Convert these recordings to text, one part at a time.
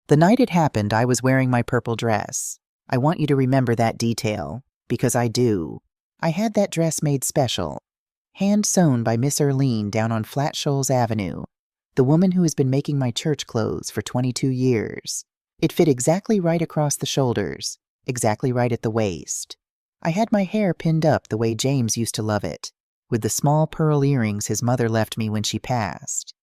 The night it happened, I was wearing my purple dress. I want you to remember that detail, because I do. I had that dress made special, hand-sewn by Miss Erlene down on Flat Shoals Avenue, the woman who has been making my church clothes for 22 years. It fit exactly right across the shoulders, exactly right at the waist. I had my hair pinned up the way James used to love it, with the small pearl earrings his mother left me when she passed.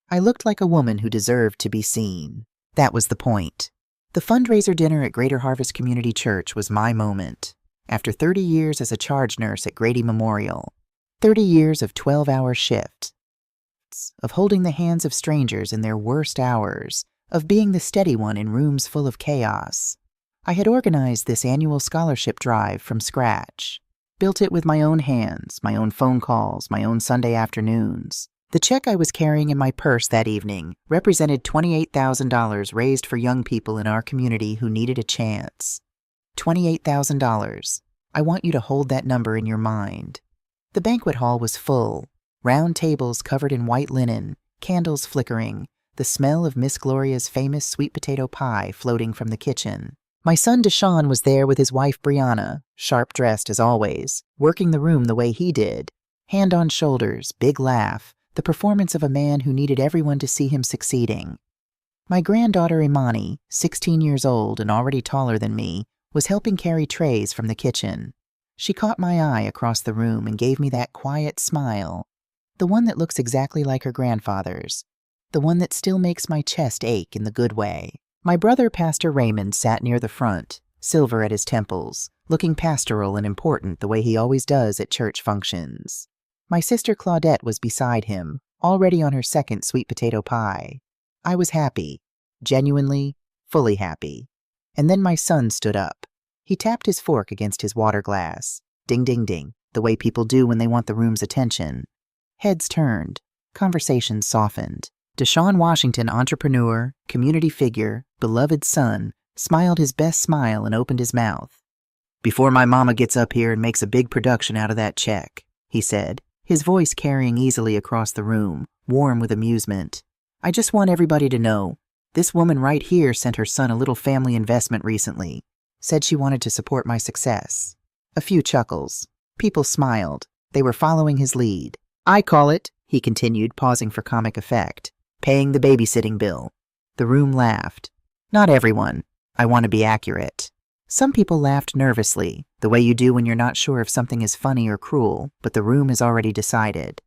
I looked like a woman who deserved to be seen. That was the point. The fundraiser dinner at Greater Harvest Community Church was my moment. After 30 years as a charge nurse at Grady Memorial, 30 years of 12-hour shifts, of holding the hands of strangers in their worst hours, of being the steady one in rooms full of chaos, I had organized this annual scholarship drive from scratch, built it with my own hands, my own phone calls, my own Sunday afternoons. The check I was carrying in my purse that evening represented $28,000 raised for young people in our community who needed a chance. $28,000. I want you to hold that number in your mind. The banquet hall was full, round tables covered in white linen, candles flickering, the smell of Miss Gloria's famous sweet potato pie floating from the kitchen. My son Deshaun was there with his wife Brianna, sharp-dressed as always, working the room the way he did. Hand on shoulders, big laugh, the performance of a man who needed everyone to see him succeeding. My granddaughter Imani, 16 years old and already taller than me, was helping carry trays from the kitchen. She caught my eye across the room and gave me that quiet smile, the one that looks exactly like her grandfather's, the one that still makes my chest ache in the good way. My brother, Pastor Raymond, sat near the front, silver at his temples, looking pastoral and important the way he always does at church functions. My sister Claudette was beside him, already on her second sweet potato pie. I was happy, genuinely, fully happy. And then my son stood up. He tapped his fork against his water glass. Ding, ding, ding, the way people do when they want the room's attention. Heads turned. Conversations softened. Deshaun Washington, entrepreneur, community figure, beloved son, smiled his best smile and opened his mouth. "Before my mama gets up here and makes a big production out of that check," he said, his voice carrying easily across the room, warm with amusement. "I just want everybody to know, this woman right here sent her son a little family investment recently. Said she wanted to support my success." A few chuckles. People smiled. They were following his lead. "I call it," he continued, pausing for comic effect, "paying the babysitting bill." The room laughed. Not everyone. I want to be accurate. Some people laughed nervously, the way you do when you're not sure if something is funny or cruel, but the room has already decided.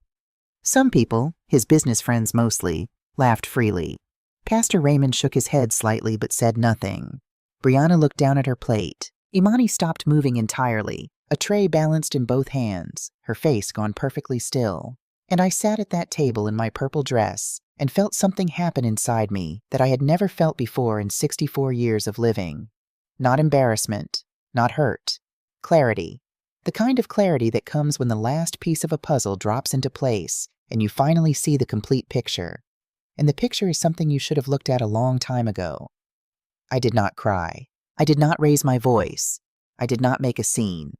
Some people, his business friends mostly, laughed freely. Pastor Raymond shook his head slightly but said nothing. Brianna looked down at her plate. Imani stopped moving entirely, a tray balanced in both hands, her face gone perfectly still. And I sat at that table in my purple dress and felt something happen inside me that I had never felt before in 64 years of living. Not embarrassment, not hurt. Clarity. The kind of clarity that comes when the last piece of a puzzle drops into place and you finally see the complete picture. And the picture is something you should have looked at a long time ago. I did not cry. I did not raise my voice. I did not make a scene.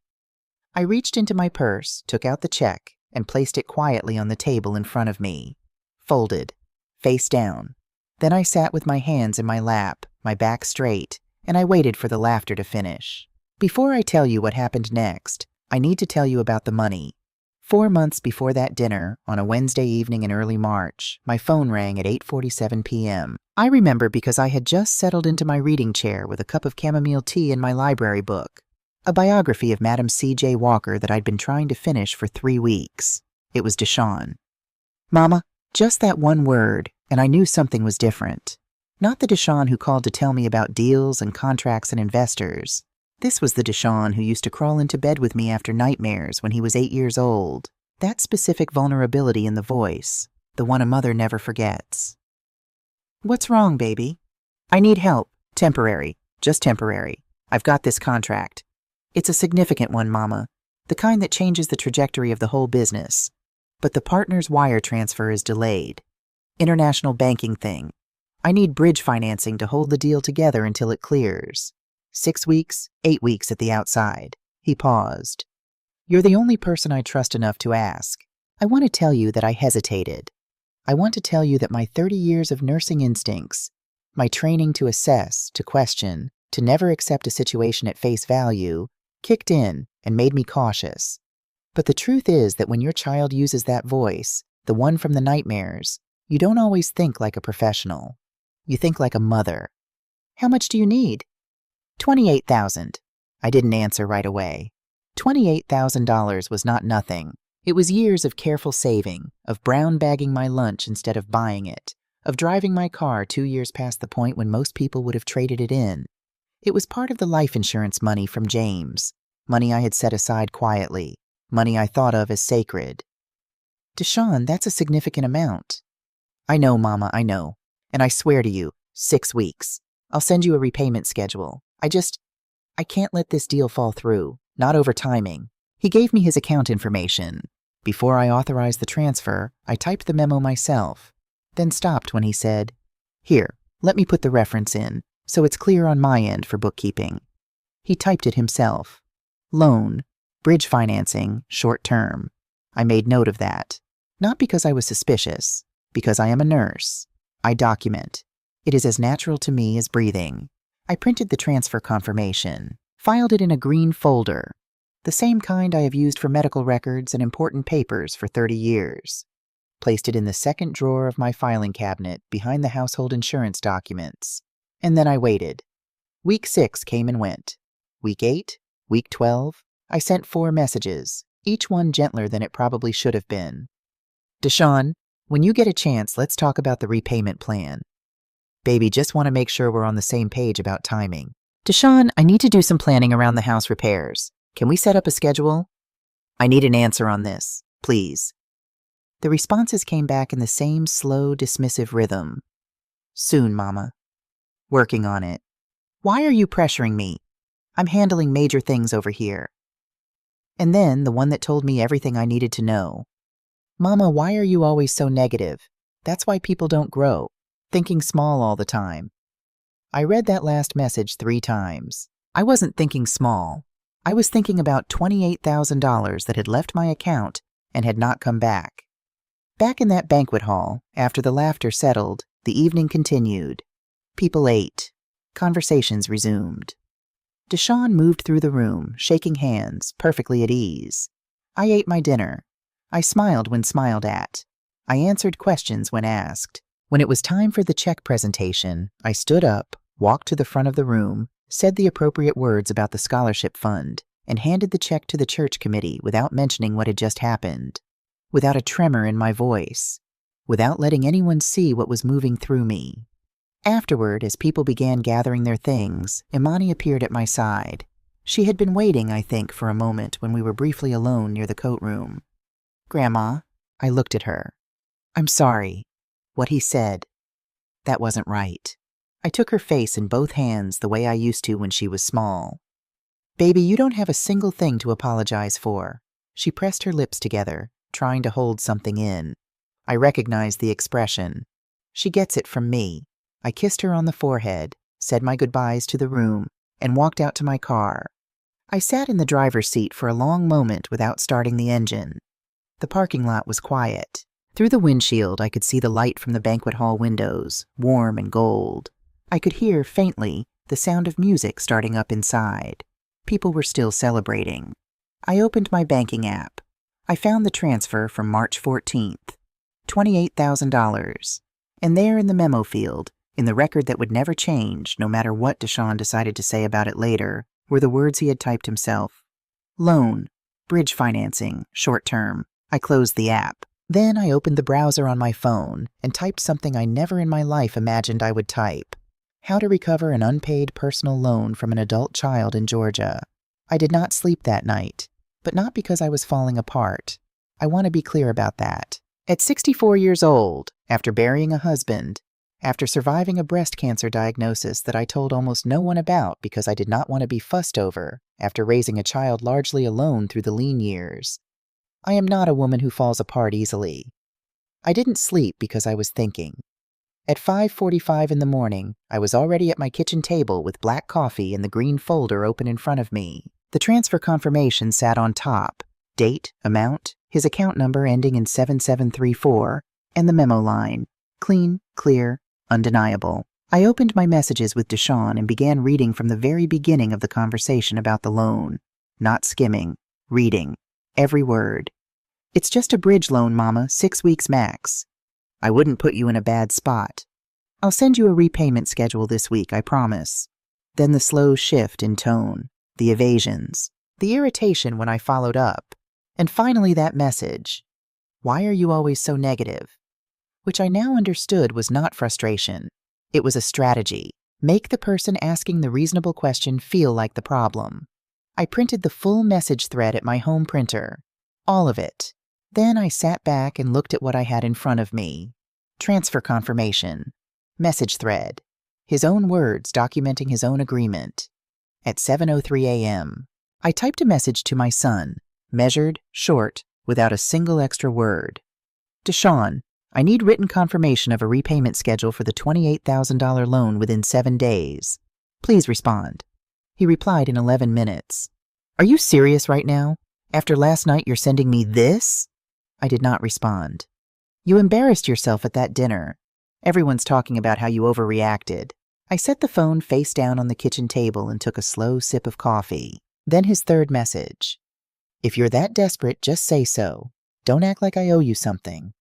I reached into my purse, took out the check, and placed it quietly on the table in front of me. Folded, face down. Then I sat with my hands in my lap, my back straight, and I waited for the laughter to finish. Before I tell you what happened next, I need to tell you about the money. 4 months before that dinner, on a Wednesday evening in early March, my phone rang at 8:47 p.m. I remember because I had just settled into my reading chair with a cup of chamomile tea in my library book, a biography of Madam C.J. Walker that I'd been trying to finish for 3 weeks. It was Deshaun. "Mama," just that one word, and I knew something was different. Not the Deshaun who called to tell me about deals and contracts and investors. This was the Deshaun who used to crawl into bed with me after nightmares when he was 8 years old. That specific vulnerability in the voice, the one a mother never forgets. "What's wrong, baby?" "I need help. Temporary. Just temporary. I've got this contract. It's a significant one, Mama. The kind that changes the trajectory of the whole business. But the partner's wire transfer is delayed. International banking thing. I need bridge financing to hold the deal together until it clears. 6 weeks, 8 weeks at the outside." He paused. "You're the only person I trust enough to ask. I want to tell you that I hesitated. I want to tell you that my 30 years of nursing instincts, My training to assess, to question, to never accept a situation at face value kicked in and made me cautious. But the truth is that when your child uses that voice, the one from the nightmares, you don't always think like a professional. You think like a mother. How much do you need? $28,000. I didn't answer right away. $28,000 was not nothing. It was years of careful saving, of brown bagging my lunch instead of buying it, of driving my car 2 years past the point when most people would have traded it in. It was part of the life insurance money from James, money I had set aside quietly, money I thought of as sacred. Deshawn, that's a significant amount. I know, Mama, I know. And I swear to you, 6 weeks. I'll send you a repayment schedule. I can't let this deal fall through, not over timing. He gave me his account information. Before I authorized the transfer, I typed the memo myself, then stopped when he said, "Here, let me put the reference in, so it's clear on my end for bookkeeping." He typed it himself. Loan, bridge financing, short term. I made note of that. Not because I was suspicious, because I am a nurse. I document. It is as natural to me as breathing. I printed the transfer confirmation, filed it in a green folder, the same kind I have used for medical records and important papers for 30 years. Placed it in the second drawer of my filing cabinet behind the household insurance documents. And then I waited. Week 6 came and went. Week 8, week 12, I sent 4 messages, each one gentler than it probably should have been. Deshawn, when you get a chance, let's talk about the repayment plan. Baby, just want to make sure we're on the same page about timing. Deshawn, I need to do some planning around the house repairs. Can we set up a schedule? I need an answer on this, please. The responses came back in the same slow, dismissive rhythm. Soon, Mama. Working on it. Why are you pressuring me? I'm handling major things over here. And then the one that told me everything I needed to know. Mama, why are you always so negative? That's why people don't grow, thinking small all the time. I read that last message 3 times. I wasn't thinking small. I was thinking about $28,000 that had left my account and had not come back. Back in that banquet hall, after the laughter settled, the evening continued. People ate. Conversations resumed. Deshawn moved through the room, shaking hands, perfectly at ease. I ate my dinner. I smiled when smiled at. I answered questions when asked. When it was time for the check presentation, I stood up, walked to the front of the room, said the appropriate words about the scholarship fund, and handed the check to the church committee without mentioning what had just happened, without a tremor in my voice, without letting anyone see what was moving through me. Afterward, as people began gathering their things, Imani appeared at my side. She had been waiting, I think, for a moment when we were briefly alone near the coat room. Grandma, I looked at her. I'm sorry. What he said. That wasn't right. I took her face in both hands the way I used to when she was small. Baby, you don't have a single thing to apologize for. She pressed her lips together, trying to hold something in. I recognized the expression. She gets it from me. I kissed her on the forehead, said my goodbyes to the room, and walked out to my car. I sat in the driver's seat for a long moment without starting the engine. The parking lot was quiet. Through the windshield, I could see the light from the banquet hall windows, warm and gold. I could hear, faintly, the sound of music starting up inside. People were still celebrating. I opened my banking app. I found the transfer from March 14th, $28,000. And there in the memo field, in the record that would never change, no matter what Deshawn decided to say about it later, were the words he had typed himself. Loan, bridge financing, short term. I closed the app. Then I opened the browser on my phone and typed something I never in my life imagined I would type. How to recover an unpaid personal loan from an adult child in Georgia. I did not sleep that night, but not because I was falling apart. I want to be clear about that. At 64 years old, after burying a husband, after surviving a breast cancer diagnosis that I told almost no one about because I did not want to be fussed over, after raising a child largely alone through the lean years, I am not a woman who falls apart easily. I didn't sleep because I was thinking. At 5:45 in the morning, I was already at my kitchen table with black coffee and the green folder open in front of me. The transfer confirmation sat on top. Date, amount, his account number ending in 7734, and the memo line. Clean, clear, undeniable. I opened my messages with Deshawn and began reading from the very beginning of the conversation about the loan. Not skimming, reading. Every word. "It's just a bridge loan, Mama, 6 weeks max. I wouldn't put you in a bad spot. I'll send you a repayment schedule this week, I promise." Then the slow shift in tone, the evasions, the irritation when I followed up, and finally that message. "Why are you always so negative?" Which I now understood was not frustration. It was a strategy. Make the person asking the reasonable question feel like the problem. I printed the full message thread at my home printer. All of it. Then I sat back and looked at what I had in front of me. Transfer confirmation. Message thread. His own words documenting his own agreement. At 7:03 a.m., I typed a message to my son, measured, short, without a single extra word. "Deshawn, I need written confirmation of a repayment schedule for the $28,000 loan within 7 days. Please respond." He replied in 11 minutes. "Are you serious right now? After last night you're sending me this?" I did not respond. "You embarrassed yourself at that dinner. Everyone's talking about how you overreacted." I set the phone face down on the kitchen table and took a slow sip of coffee. Then his third message. "If you're that desperate, just say so. Don't act like I owe you something."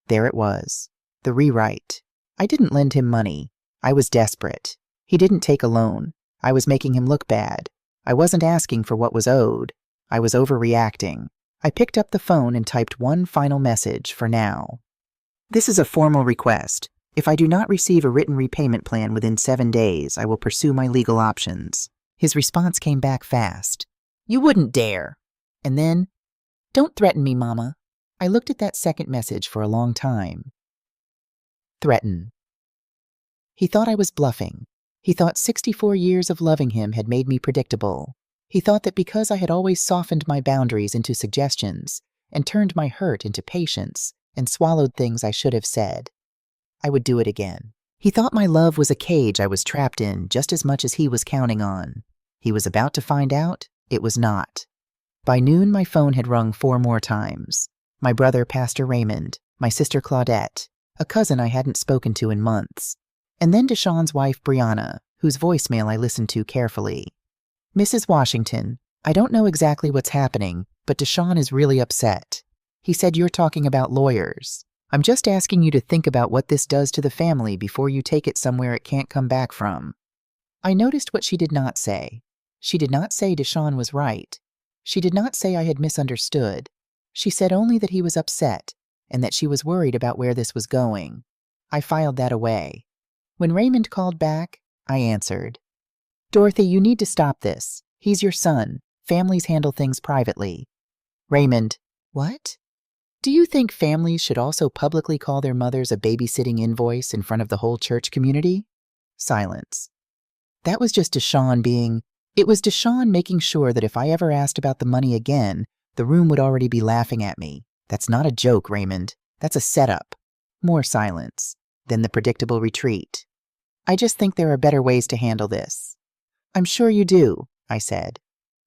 There it was. The rewrite. I didn't lend him money. I was desperate. He didn't take a loan. I was making him look bad. I wasn't asking for what was owed. I was overreacting. I picked up the phone and typed one final message for now. "This is a formal request. If I do not receive a written repayment plan within 7 days, I will pursue my legal options." His response came back fast. "You wouldn't dare." And then, "Don't threaten me, Mama." I looked at that second message for a long time. Threaten. He thought I was bluffing. He thought 64 years of loving him had made me predictable. He thought that because I had always softened my boundaries into suggestions and turned my hurt into patience and swallowed things I should have said, I would do it again. He thought my love was a cage I was trapped in just as much as he was counting on. He was about to find out it was not. By noon, my phone had rung 4 more times. My brother, Pastor Raymond, my sister Claudette, a cousin I hadn't spoken to in months, and then Deshawn's wife, Brianna, whose voicemail I listened to carefully. "Mrs. Washington, I don't know exactly what's happening, but Deshawn is really upset. He said you're talking about lawyers. I'm just asking you to think about what this does to the family before you take it somewhere it can't come back from." I noticed what she did not say. She did not say Deshawn was right. She did not say I had misunderstood. She said only that he was upset and that she was worried about where this was going. I filed that away. When Raymond called back, I answered. "Dorothy, you need to stop this. He's your son. Families handle things privately." Raymond, "What? Do you think families should also publicly call their mothers a babysitting invoice in front of the whole church community?" Silence. That was just It was Deshawn making sure that if I ever asked about the money again, the room would already be laughing at me. "That's not a joke, Raymond. That's a setup." More silence. Then the predictable retreat. "I just think there are better ways to handle this." "I'm sure you do," I said.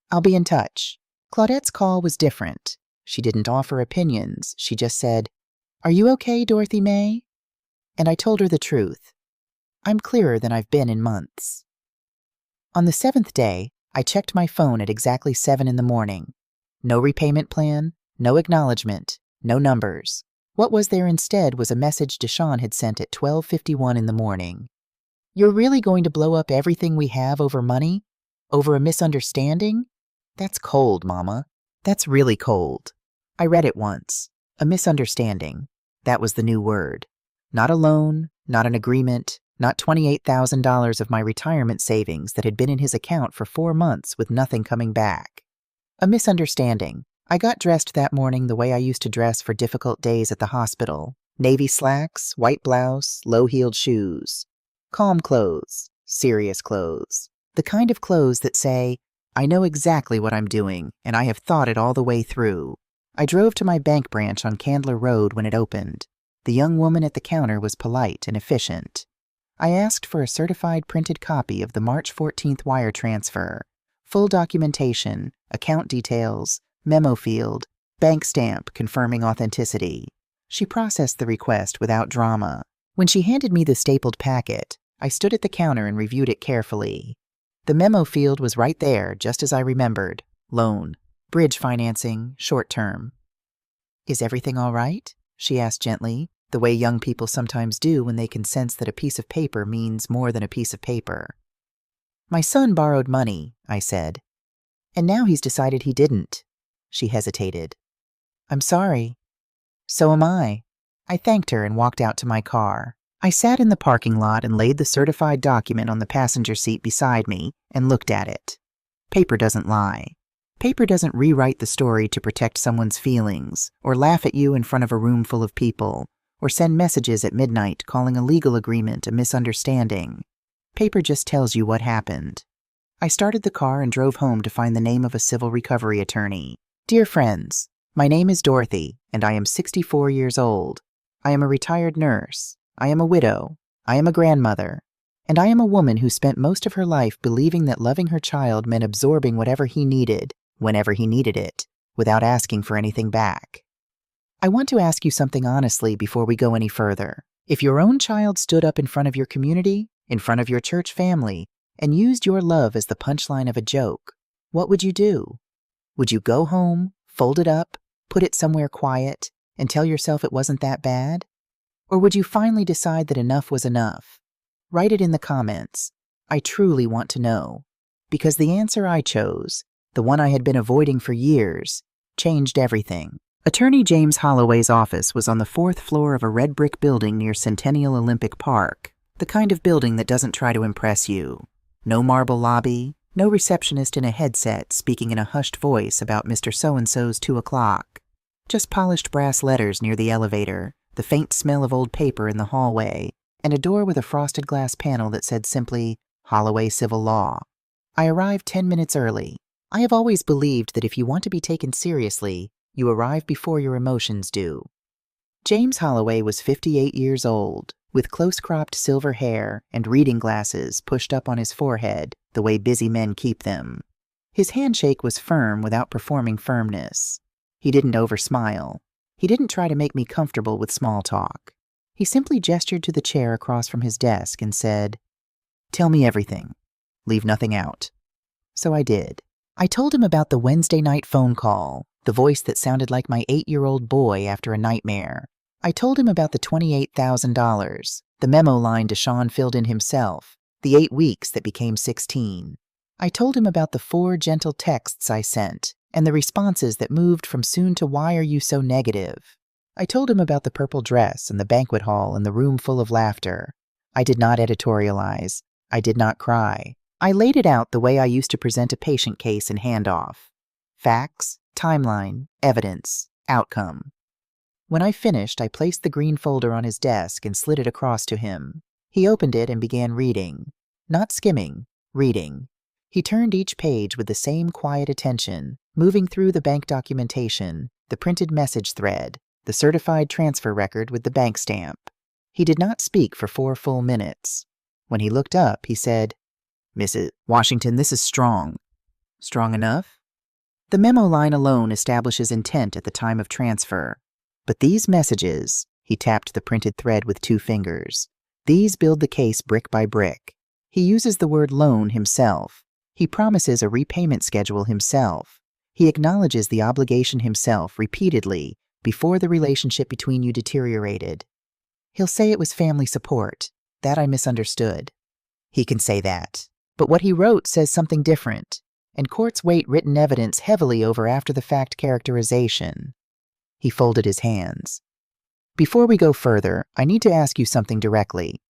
"I'll be in touch." Claudette's call was different. She didn't offer opinions. She just said, "Are you okay, Dorothy May?" And I told her the truth. I'm clearer than I've been in months. On the 7th day, I checked my phone at exactly 7 in the morning. No repayment plan, no acknowledgement, no numbers. What was there instead was a message Deshawn had sent at 12:51 in the morning. "You're really going to blow up everything we have over money? Over a misunderstanding? That's cold, Mama. That's really cold." I read it once. A misunderstanding. That was the new word. Not a loan, not an agreement, not $28,000 of my retirement savings that had been in his account for 4 months with nothing coming back. A misunderstanding. I got dressed that morning the way I used to dress for difficult days at the hospital. Navy slacks, white blouse, low-heeled shoes. Calm clothes, serious clothes. The kind of clothes that say, "I know exactly what I'm doing, and I have thought it all the way through." I drove to my bank branch on Candler Road when it opened. The young woman at the counter was polite and efficient. I asked for a certified printed copy of the March 14th wire transfer. Full documentation, account details, memo field, bank stamp confirming authenticity. She processed the request without drama. When she handed me the stapled packet, I stood at the counter and reviewed it carefully. The memo field was right there, just as I remembered. Loan. Bridge financing, short term. "Is everything all right?" she asked gently, the way young people sometimes do when they can sense that a piece of paper means more than a piece of paper. "My son borrowed money," I said. "And now he's decided he didn't." She hesitated. "I'm sorry." "So am I." I thanked her and walked out to my car. I sat in the parking lot and laid the certified document on the passenger seat beside me and looked at it. Paper doesn't lie. Paper doesn't rewrite the story to protect someone's feelings, or laugh at you in front of a room full of people, or send messages at midnight calling a legal agreement a misunderstanding. Paper just tells you what happened. I started the car and drove home to find the name of a civil recovery attorney. "Dear friends, my name is Dorothy, and I am 64 years old. I am a retired nurse. I am a widow. I am a grandmother. And I am a woman who spent most of her life believing that loving her child meant absorbing whatever he needed, whenever he needed it, without asking for anything back. I want to ask you something honestly before we go any further. If your own child stood up in front of your community, in front of your church family, and used your love as the punchline of a joke, what would you do? Would you go home, fold it up, put it somewhere quiet, and tell yourself it wasn't that bad? Or would you finally decide that enough was enough? Write it in the comments. I truly want to know. Because the answer I chose, the one I had been avoiding for years, changed everything. Attorney James Holloway's office was on the 4th floor of a red brick building near Centennial Olympic Park, the kind of building that doesn't try to impress you. No marble lobby, no receptionist in a headset speaking in a hushed voice about Mr. So-and-so's 2 o'clock. Just polished brass letters near the elevator, the faint smell of old paper in the hallway, and a door with a frosted glass panel that said simply, Holloway Civil Law. I arrived 10 minutes early. I have always believed that if you want to be taken seriously, you arrive before your emotions do. James Holloway was 58 years old, with close-cropped silver hair and reading glasses pushed up on his forehead the way busy men keep them. His handshake was firm without performing firmness. He didn't oversmile. He didn't try to make me comfortable with small talk. He simply gestured to the chair across from his desk and said, "Tell me everything. Leave nothing out." So I did. I told him about the Wednesday night phone call, the voice that sounded like my 8-year-old boy after a nightmare. I told him about the $28,000, the memo line Deshaun filled in himself, the 8 weeks that became 16. I told him about the 4 gentle texts I sent, and the responses that moved from soon to why are you so negative. I told him about the purple dress and the banquet hall and the room full of laughter. I did not editorialize. I did not cry. I laid it out the way I used to present a patient case in handoff. Facts, timeline, evidence, outcome. When I finished, I placed the green folder on his desk and slid it across to him. He opened it and began reading. Not skimming, reading. He turned each page with the same quiet attention, moving through the bank documentation, the printed message thread, the certified transfer record with the bank stamp. He did not speak for 4 full minutes. When he looked up, he said, "Mrs. Washington, this is strong." "Strong enough?" The memo line alone establishes intent at the time of transfer. But these messages, he tapped the printed thread with 2 fingers, these build the case brick by brick. He uses the word loan himself. He promises a repayment schedule himself. He acknowledges the obligation himself repeatedly before the relationship between you deteriorated. He'll say it was family support. That I misunderstood. He can say that. But what he wrote says something different, and courts weight written evidence heavily over after-the-fact characterization. He folded his hands. "Before we go further, I need to ask you something directly.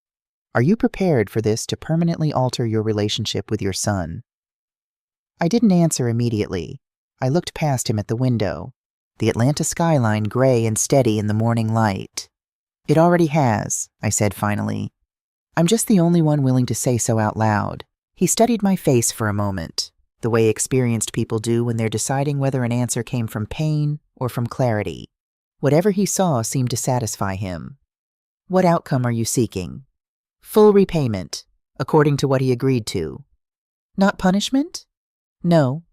Are you prepared for this to permanently alter your relationship with your son?" I didn't answer immediately. I looked past him at the window, the Atlanta skyline gray and steady in the morning light. "It already has," I said finally. "I'm just the only one willing to say so out loud." He studied my face for a moment, the way experienced people do when they're deciding whether an answer came from pain or from clarity. Whatever he saw seemed to satisfy him. "What outcome are you seeking?" "Full repayment, according to what he agreed to." "Not punishment?" "No."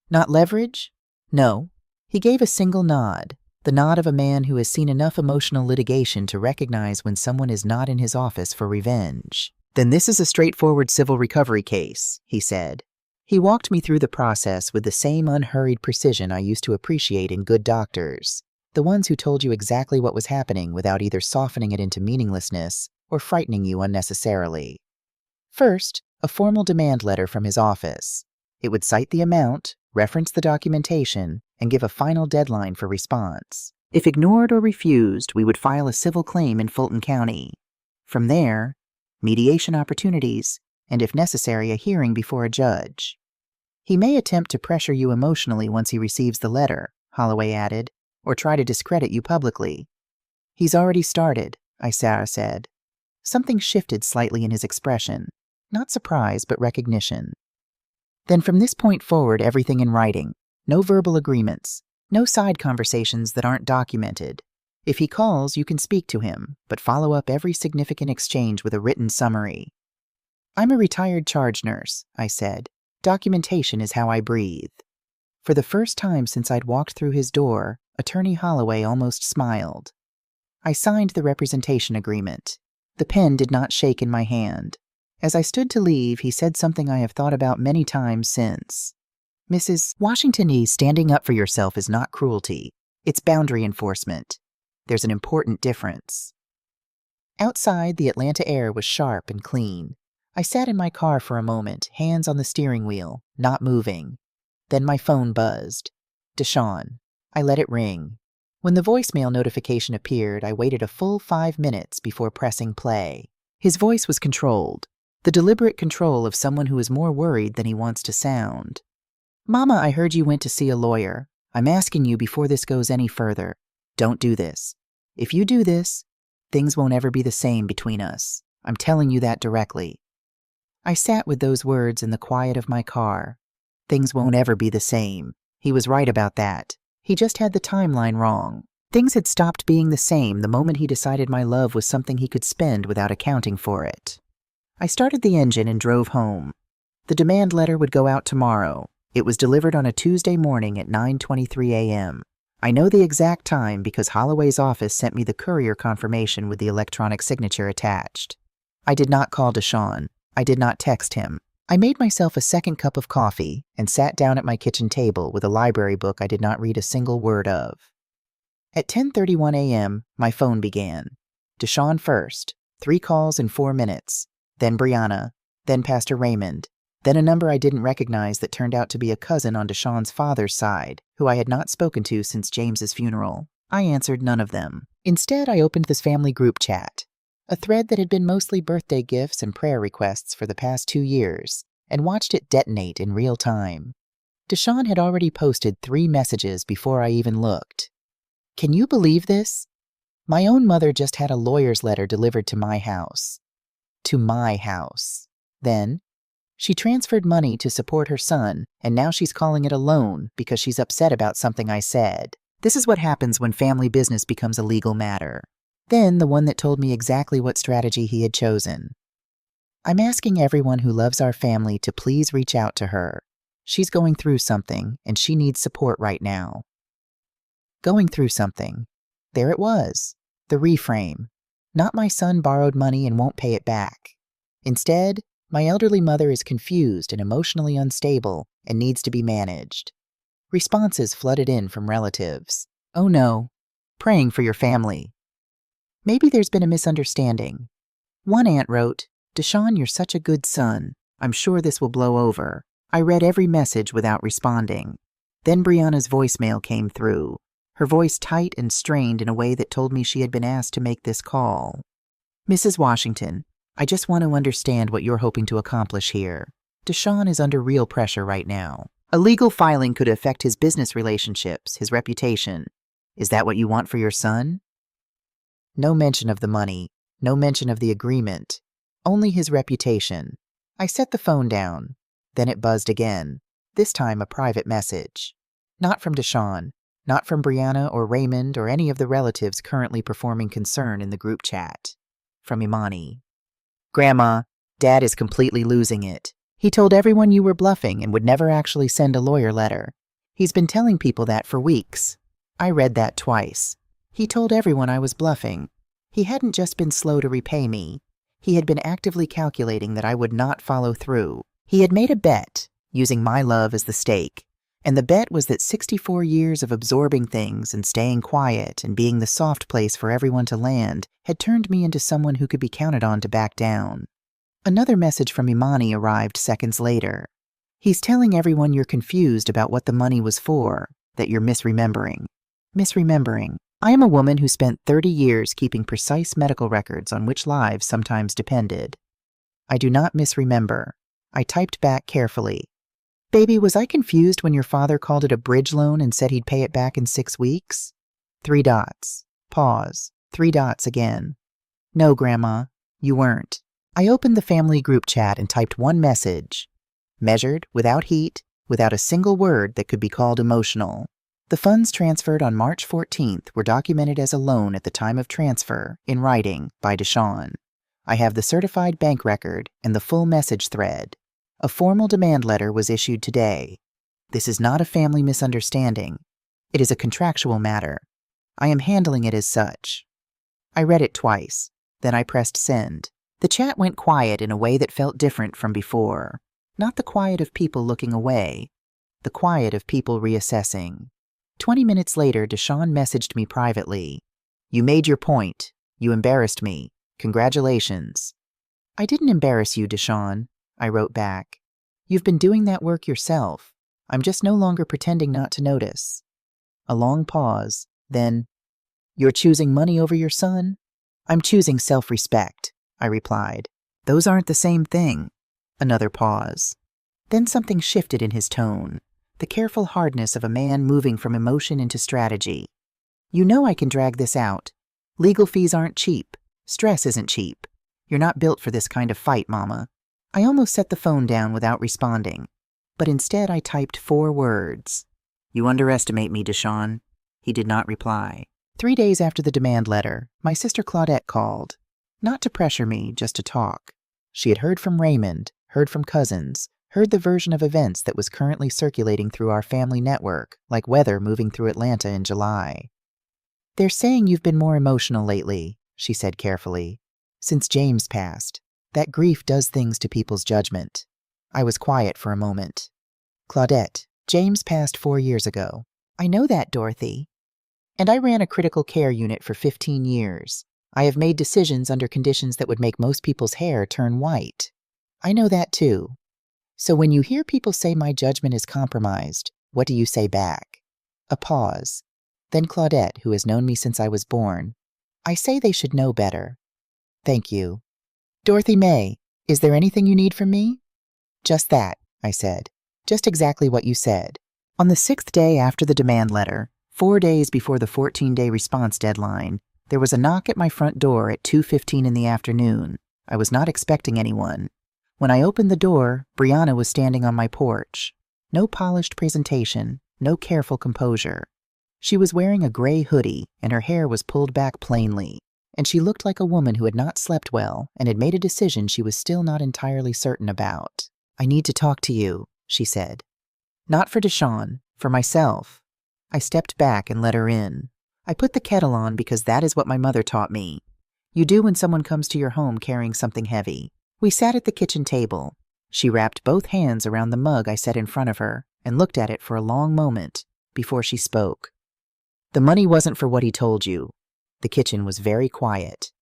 "Not leverage?" "No." He gave a single nod. the nod of a man who has seen enough emotional litigation to recognize when someone is not in his office for revenge. "Then this is a straightforward civil recovery case," he said. He walked me through the process with the same unhurried precision I used to appreciate in good doctors, the ones who told you exactly what was happening without either softening it into meaninglessness or frightening you unnecessarily. First, a formal demand letter from his office. It would cite the amount, reference the documentation, and give a final deadline for response. If ignored or refused, we would file a civil claim in Fulton County. From there, mediation opportunities, and if necessary, a hearing before a judge. "He may attempt to pressure you emotionally once he receives the letter," Holloway added, "or try to discredit you publicly." "He's already started," Isara said. Something shifted slightly in his expression. Not surprise, but recognition. "Then from this point forward, everything in writing. No verbal agreements. No side conversations that aren't documented. If he calls, you can speak to him, but follow up every significant exchange with a written summary." "I'm a retired charge nurse," I said. "Documentation is how I breathe." For the first time since I'd walked through his door, Attorney Holloway almost smiled. I signed the representation agreement. The pen did not shake in my hand. As I stood to leave, he said something I have thought about many times since. "Mrs. Washington, standing up for yourself is not cruelty. It's boundary enforcement. There's an important difference." Outside, the Atlanta air was sharp and clean. I sat in my car for a moment, hands on the steering wheel, not moving. Then my phone buzzed. Deshawn. I let it ring. When the voicemail notification appeared, I waited a full 5 minutes before pressing play. His voice was controlled, the deliberate control of someone who is more worried than he wants to sound. "Mama, I heard you went to see a lawyer. I'm asking you before this goes any further. Don't do this. If you do this, things won't ever be the same between us. I'm telling you that directly." I sat with those words in the quiet of my car. Things won't ever be the same. He was right about that. He just had the timeline wrong. Things had stopped being the same the moment he decided my love was something he could spend without accounting for it. I started the engine and drove home. The demand letter would go out tomorrow. It was delivered on a Tuesday morning at 9:23 a.m. I know the exact time because Holloway's office sent me the courier confirmation with the electronic signature attached. I did not call Deshawn. I did not text him. I made myself a second cup of coffee and sat down at my kitchen table with a library book I did not read a single word of. At 10:31 a.m., my phone began. Deshawn first, 3 calls in 4 minutes, then Brianna, then Pastor Raymond, then a number I didn't recognize that turned out to be a cousin on Deshawn's father's side, who I had not spoken to since James's funeral. I answered none of them. Instead, I opened this family group chat, a thread that had been mostly birthday gifts and prayer requests for the past 2 years, and watched it detonate in real time. Deshawn had already posted 3 messages before I even looked. "Can you believe this? My own mother just had a lawyer's letter delivered to my house." To my house. Then, she transferred money to support her son, and now she's calling it a loan because she's upset about something I said. This is what happens when family business becomes a legal matter. Then the one that told me exactly what strategy he had chosen. "I'm asking everyone who loves our family to please reach out to her. She's going through something, and she needs support right now." Going through something. There it was. The reframe. Not my son borrowed money and won't pay it back. Instead, my elderly mother is confused and emotionally unstable and needs to be managed. Responses flooded in from relatives. "Oh no. Praying for your family." Maybe there's been a misunderstanding. One aunt wrote, "Deshawn, you're such a good son. I'm sure this will blow over." I read every message without responding. Then Brianna's voicemail came through, her voice tight and strained in a way that told me she had been asked to make this call. "Mrs. Washington, I just want to understand what you're hoping to accomplish here. Deshawn is under real pressure right now. A legal filing could affect his business relationships, his reputation. Is that what you want for your son?" No mention of the money, no mention of the agreement, only his reputation. I set the phone down. Then it buzzed again, this time a private message. Not from Deshawn, not from Brianna or Raymond or any of the relatives currently performing concern in the group chat. From Imani. "Grandma, Dad is completely losing it. He told everyone you were bluffing and would never actually send a lawyer letter. He's been telling people that for weeks. I read that twice. He told everyone I was bluffing. He hadn't just been slow to repay me. He had been actively calculating that I would not follow through. He had made a bet, using my love as the stake. And the bet was that 64 years of absorbing things and staying quiet and being the soft place for everyone to land had turned me into someone who could be counted on to back down. Another message from Imani arrived seconds later. He's telling everyone you're confused about what the money was for, that you're misremembering. Misremembering. I am a woman who spent 30 years keeping precise medical records on which lives sometimes depended. I do not misremember. I typed back carefully. Baby, was I confused when your father called it a bridge loan and said he'd pay it back in 6 weeks? 3 dots. Pause. 3 dots again. No, Grandma, you weren't. I opened the family group chat and typed one message. Measured, without heat, without a single word that could be called emotional. The funds transferred on March 14th were documented as a loan at the time of transfer, in writing, by Deshawn. I have the certified bank record and the full message thread. A formal demand letter was issued today. This is not a family misunderstanding. It is a contractual matter. I am handling it as such. I read it twice. Then I pressed send. The chat went quiet in a way that felt different from before. Not the quiet of people looking away. The quiet of people reassessing. 20 minutes later, Deshawn messaged me privately. You made your point. You embarrassed me. Congratulations. I didn't embarrass you, Deshawn, I wrote back. You've been doing that work yourself. I'm just no longer pretending not to notice. A long pause, then, you're choosing money over your son? I'm choosing self-respect, I replied. Those aren't the same thing. Another pause. Then something shifted in his tone. The careful hardness of a man moving from emotion into strategy. You know I can drag this out. Legal fees aren't cheap. Stress isn't cheap. You're not built for this kind of fight, Mama. I almost set the phone down without responding, but instead I typed 4 words. You underestimate me, Deshawn. He did not reply. 3 days after the demand letter, my sister Claudette called. Not to pressure me, just to talk. She had heard from Raymond, heard from cousins, heard the version of events that was currently circulating through our family network, like weather moving through Atlanta in July. They're saying you've been more emotional lately, she said carefully. Since James passed. That grief does things to people's judgment. I was quiet for a moment. Claudette, James passed 4 years ago. I know that, Dorothy. And I ran a critical care unit for 15 years. I have made decisions under conditions that would make most people's hair turn white. I know that too. So when you hear people say my judgment is compromised, what do you say back? A pause. Then Claudette, who has known me since I was born. I say they should know better. Thank you. Dorothy May, is there anything you need from me? Just that, I said. Just exactly what you said. On the 6th day after the demand letter, 4 days before the 14-day response deadline, there was a knock at my front door at 2:15 in the afternoon. I was not expecting anyone. When I opened the door, Brianna was standing on my porch. No polished presentation, no careful composure. She was wearing a gray hoodie, and her hair was pulled back plainly, and she looked like a woman who had not slept well and had made a decision she was still not entirely certain about. I need to talk to you, she said. Not for Deshawn, for myself. I stepped back and let her in. I put the kettle on because that is what my mother taught me. You do when someone comes to your home carrying something heavy. We sat at the kitchen table. She wrapped both hands around the mug I set in front of her and looked at it for a long moment before she spoke. The money wasn't for what he told you. The kitchen was very quiet.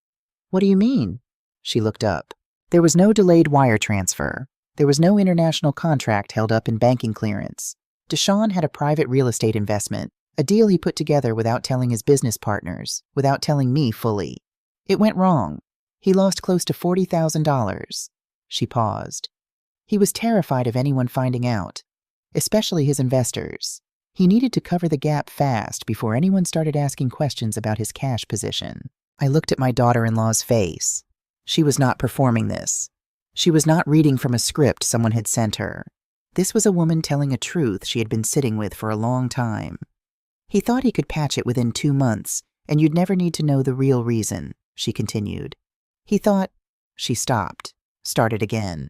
What do you mean? She looked up. There was no delayed wire transfer. There was no international contract held up in banking clearance. Deshawn had a private real estate investment, a deal he put together without telling his business partners, without telling me fully. It went wrong. He lost close to $40,000. She paused. He was terrified of anyone finding out, especially his investors. He needed to cover the gap fast before anyone started asking questions about his cash position. I looked at my daughter-in-law's face. She was not performing this. She was not reading from a script someone had sent her. This was a woman telling a truth she had been sitting with for a long time. He thought he could patch it within 2 months, and you'd never need to know the real reason, she continued. He thought... She stopped, started again.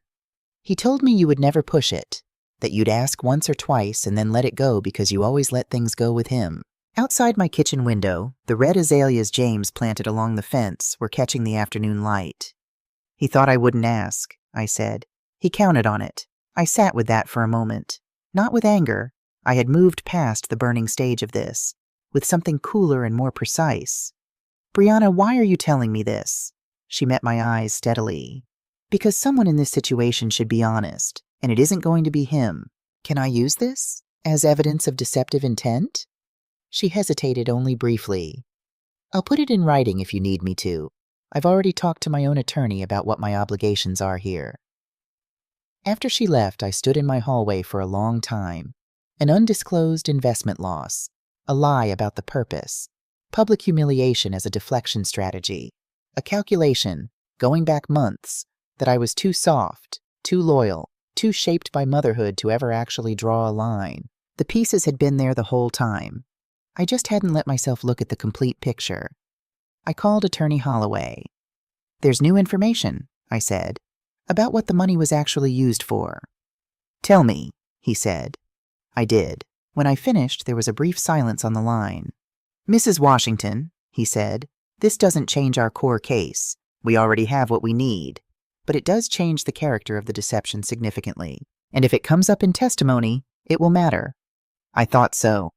He told me you would never push it, that you'd ask once or twice and then let it go because you always let things go with him. Outside my kitchen window, the red azaleas James planted along the fence were catching the afternoon light. He thought I wouldn't ask, I said. He counted on it. I sat with that for a moment. Not with anger. I had moved past the burning stage of this, with something cooler and more precise. Brianna, why are you telling me this? She met my eyes steadily. Because someone in this situation should be honest, and it isn't going to be him. Can I use this as evidence of deceptive intent? She hesitated only briefly. I'll put it in writing if you need me to. I've already talked to my own attorney about what my obligations are here. After she left, I stood in my hallway for a long time. An undisclosed investment loss, a lie about the purpose, public humiliation as a deflection strategy, a calculation, going back months, that I was too soft, too loyal, too shaped by motherhood to ever actually draw a line. The pieces had been there the whole time. I just hadn't let myself look at the complete picture. I called Attorney Holloway. There's new information, I said, about what the money was actually used for. Tell me, he said. I did. When I finished, there was a brief silence on the line. Mrs. Washington, he said, this doesn't change our core case. We already have what we need. But it does change the character of the deception significantly. And if it comes up in testimony, it will matter. I thought so.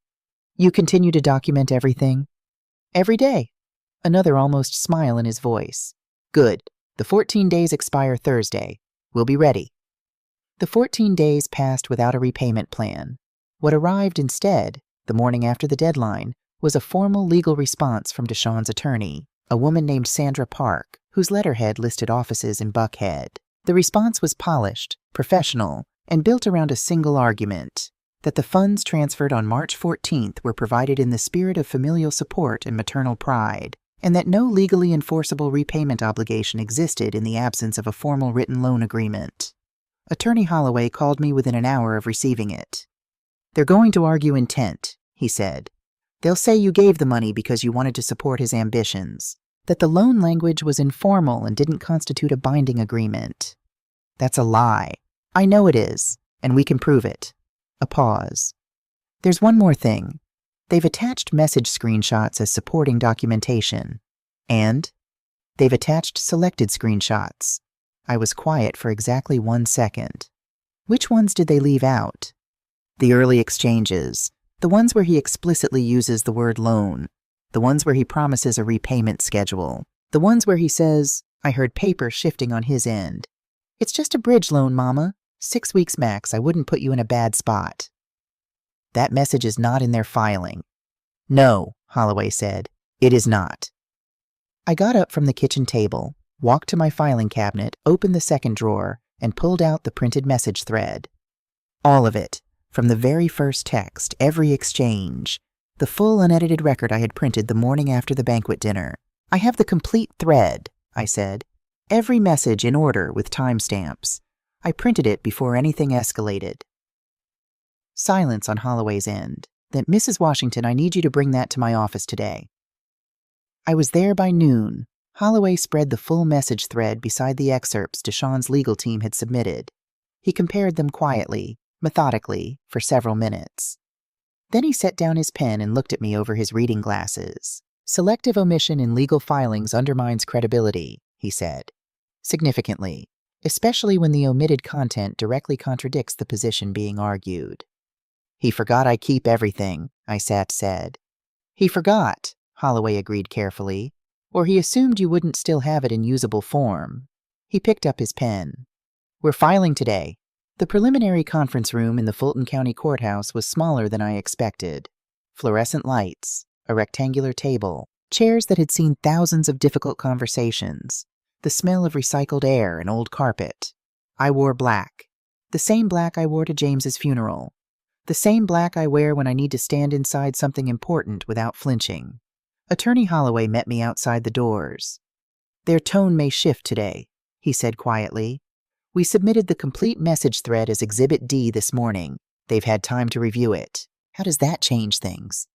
You continue to document everything? Every day. Another almost smile in his voice. Good. The 14 days expire Thursday. We'll be ready. The 14 days passed without a repayment plan. What arrived instead, the morning after the deadline, was a formal legal response from Deshawn's attorney, a woman named Sandra Park, whose letterhead listed offices in Buckhead. The response was polished, professional, and built around a single argument, that the funds transferred on March 14th were provided in the spirit of familial support and maternal pride, and that no legally enforceable repayment obligation existed in the absence of a formal written loan agreement. Attorney Holloway called me within an hour of receiving it. They're going to argue intent, he said. They'll say you gave the money because you wanted to support his ambitions, that the loan language was informal and didn't constitute a binding agreement. That's a lie. I know it is, and we can prove it. A pause. There's one more thing. They've attached message screenshots as supporting documentation. And they've attached selected screenshots. I was quiet for exactly 1 second. Which ones did they leave out? The early exchanges, the ones where he explicitly uses the word loan, the ones where he promises a repayment schedule, the ones where he says, I heard paper shifting on his end. It's just a bridge loan, Mama. 6 weeks max. I wouldn't put you in a bad spot. That message is not in their filing. No, Holloway said. It is not. I got up from the kitchen table, walked to my filing cabinet, opened the second drawer, and pulled out the printed message thread. All of it, from the very first text, every exchange, the full unedited record I had printed the morning after the banquet dinner. I have the complete thread, I said. Every message in order with timestamps. I printed it before anything escalated. Silence on Holloway's end. Then, Mrs. Washington, I need you to bring that to my office today. I was there by noon. Holloway spread the full message thread beside the excerpts Deshawn's legal team had submitted. He compared them quietly, methodically, for several minutes. Then he set down his pen and looked at me over his reading glasses. Selective omission in legal filings undermines credibility, he said, significantly, especially when the omitted content directly contradicts the position being argued. He forgot I keep everything, I said. He forgot, Holloway agreed carefully, or he assumed you wouldn't still have it in usable form. He picked up his pen. We're filing today. The preliminary conference room in the Fulton County Courthouse was smaller than I expected. Fluorescent lights, a rectangular table, chairs that had seen thousands of difficult conversations, the smell of recycled air and old carpet. I wore black, the same black I wore to James's funeral, the same black I wear when I need to stand inside something important without flinching. Attorney Holloway met me outside the doors. Their tone may shift today, he said quietly. We submitted the complete message thread as Exhibit D this morning. They've had time to review it. How does that change things?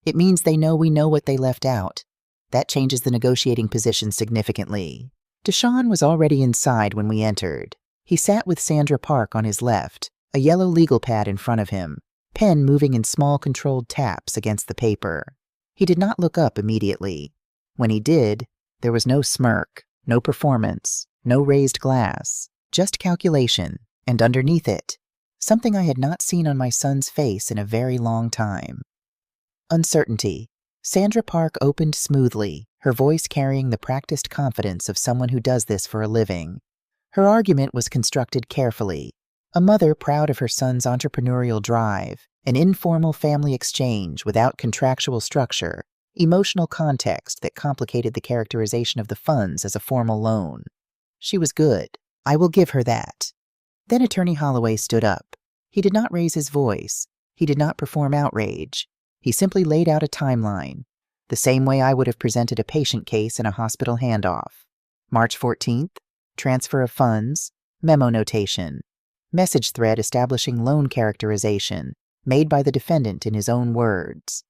It means they know we know what they left out. That changes the negotiating position significantly. Deshawn was already inside when we entered. He sat with Sandra Park on his left, a yellow legal pad in front of him, pen moving in small controlled taps against the paper. He did not look up immediately. When he did, there was no smirk, no performance, no raised glass, just calculation, and underneath it, something I had not seen on my son's face in a very long time. Uncertainty. Sandra Park opened smoothly, her voice carrying the practiced confidence of someone who does this for a living. Her argument was constructed carefully. A mother proud of her son's entrepreneurial drive, an informal family exchange without contractual structure, emotional context that complicated the characterization of the funds as a formal loan. She was good. I will give her that. Then Attorney Holloway stood up. He did not raise his voice. He did not perform outrage. He simply laid out a timeline, the same way I would have presented a patient case in a hospital handoff. March 14th, transfer of funds, memo notation, message thread establishing loan characterization, made by the defendant in his own words.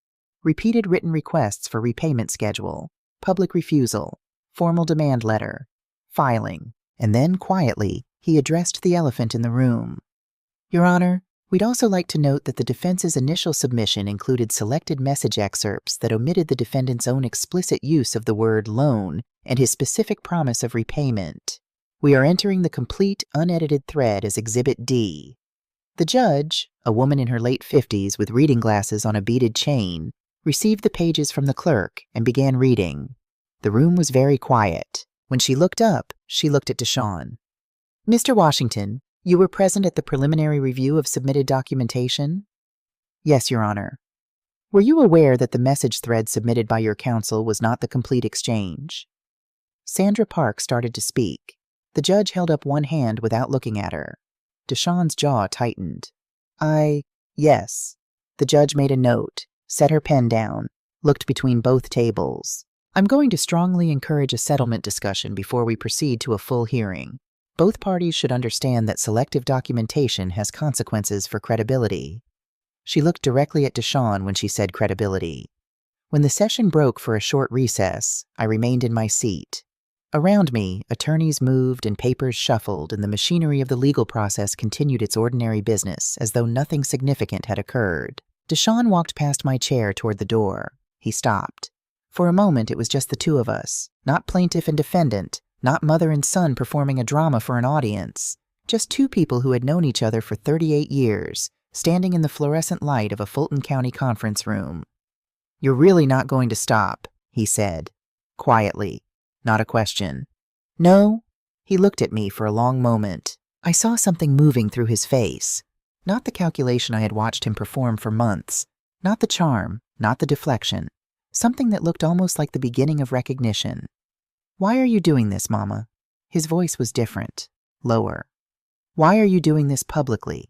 Repeated written requests for repayment schedule, public refusal, formal demand letter, filing, and then, quietly, he addressed the elephant in the room. Your Honor, we'd also like to note that the defense's initial submission included selected message excerpts that omitted the defendant's own explicit use of the word loan and his specific promise of repayment. We are entering the complete, unedited thread as Exhibit D. The judge, a woman in her late 50s with reading glasses on a beaded chain, received the pages from the clerk and began reading. The room was very quiet. When she looked up, she looked at Deshawn. Mr. Washington, you were present at the preliminary review of submitted documentation? Yes, Your Honor. Were you aware that the message thread submitted by your counsel was not the complete exchange? Sandra Park started to speak. The judge held up one hand without looking at her. Deshawn's jaw tightened. Yes. The judge made a note, set her pen down, looked between both tables. I'm going to strongly encourage a settlement discussion before we proceed to a full hearing. Both parties should understand that selective documentation has consequences for credibility. She looked directly at Deshawn when she said credibility. When the session broke for a short recess, I remained in my seat. Around me, attorneys moved and papers shuffled, and the machinery of the legal process continued its ordinary business as though nothing significant had occurred. Deshawn walked past my chair toward the door. He stopped. For a moment, it was just the two of us, not plaintiff and defendant, not mother and son performing a drama for an audience, just two people who had known each other for 38 years, standing in the fluorescent light of a Fulton County conference room. You're really not going to stop, he said, quietly, not a question. No? He looked at me for a long moment. I saw something moving through his face. Not the calculation I had watched him perform for months, not the charm, not the deflection, something that looked almost like the beginning of recognition. Why are you doing this, Mama? His voice was different, lower. Why are you doing this publicly?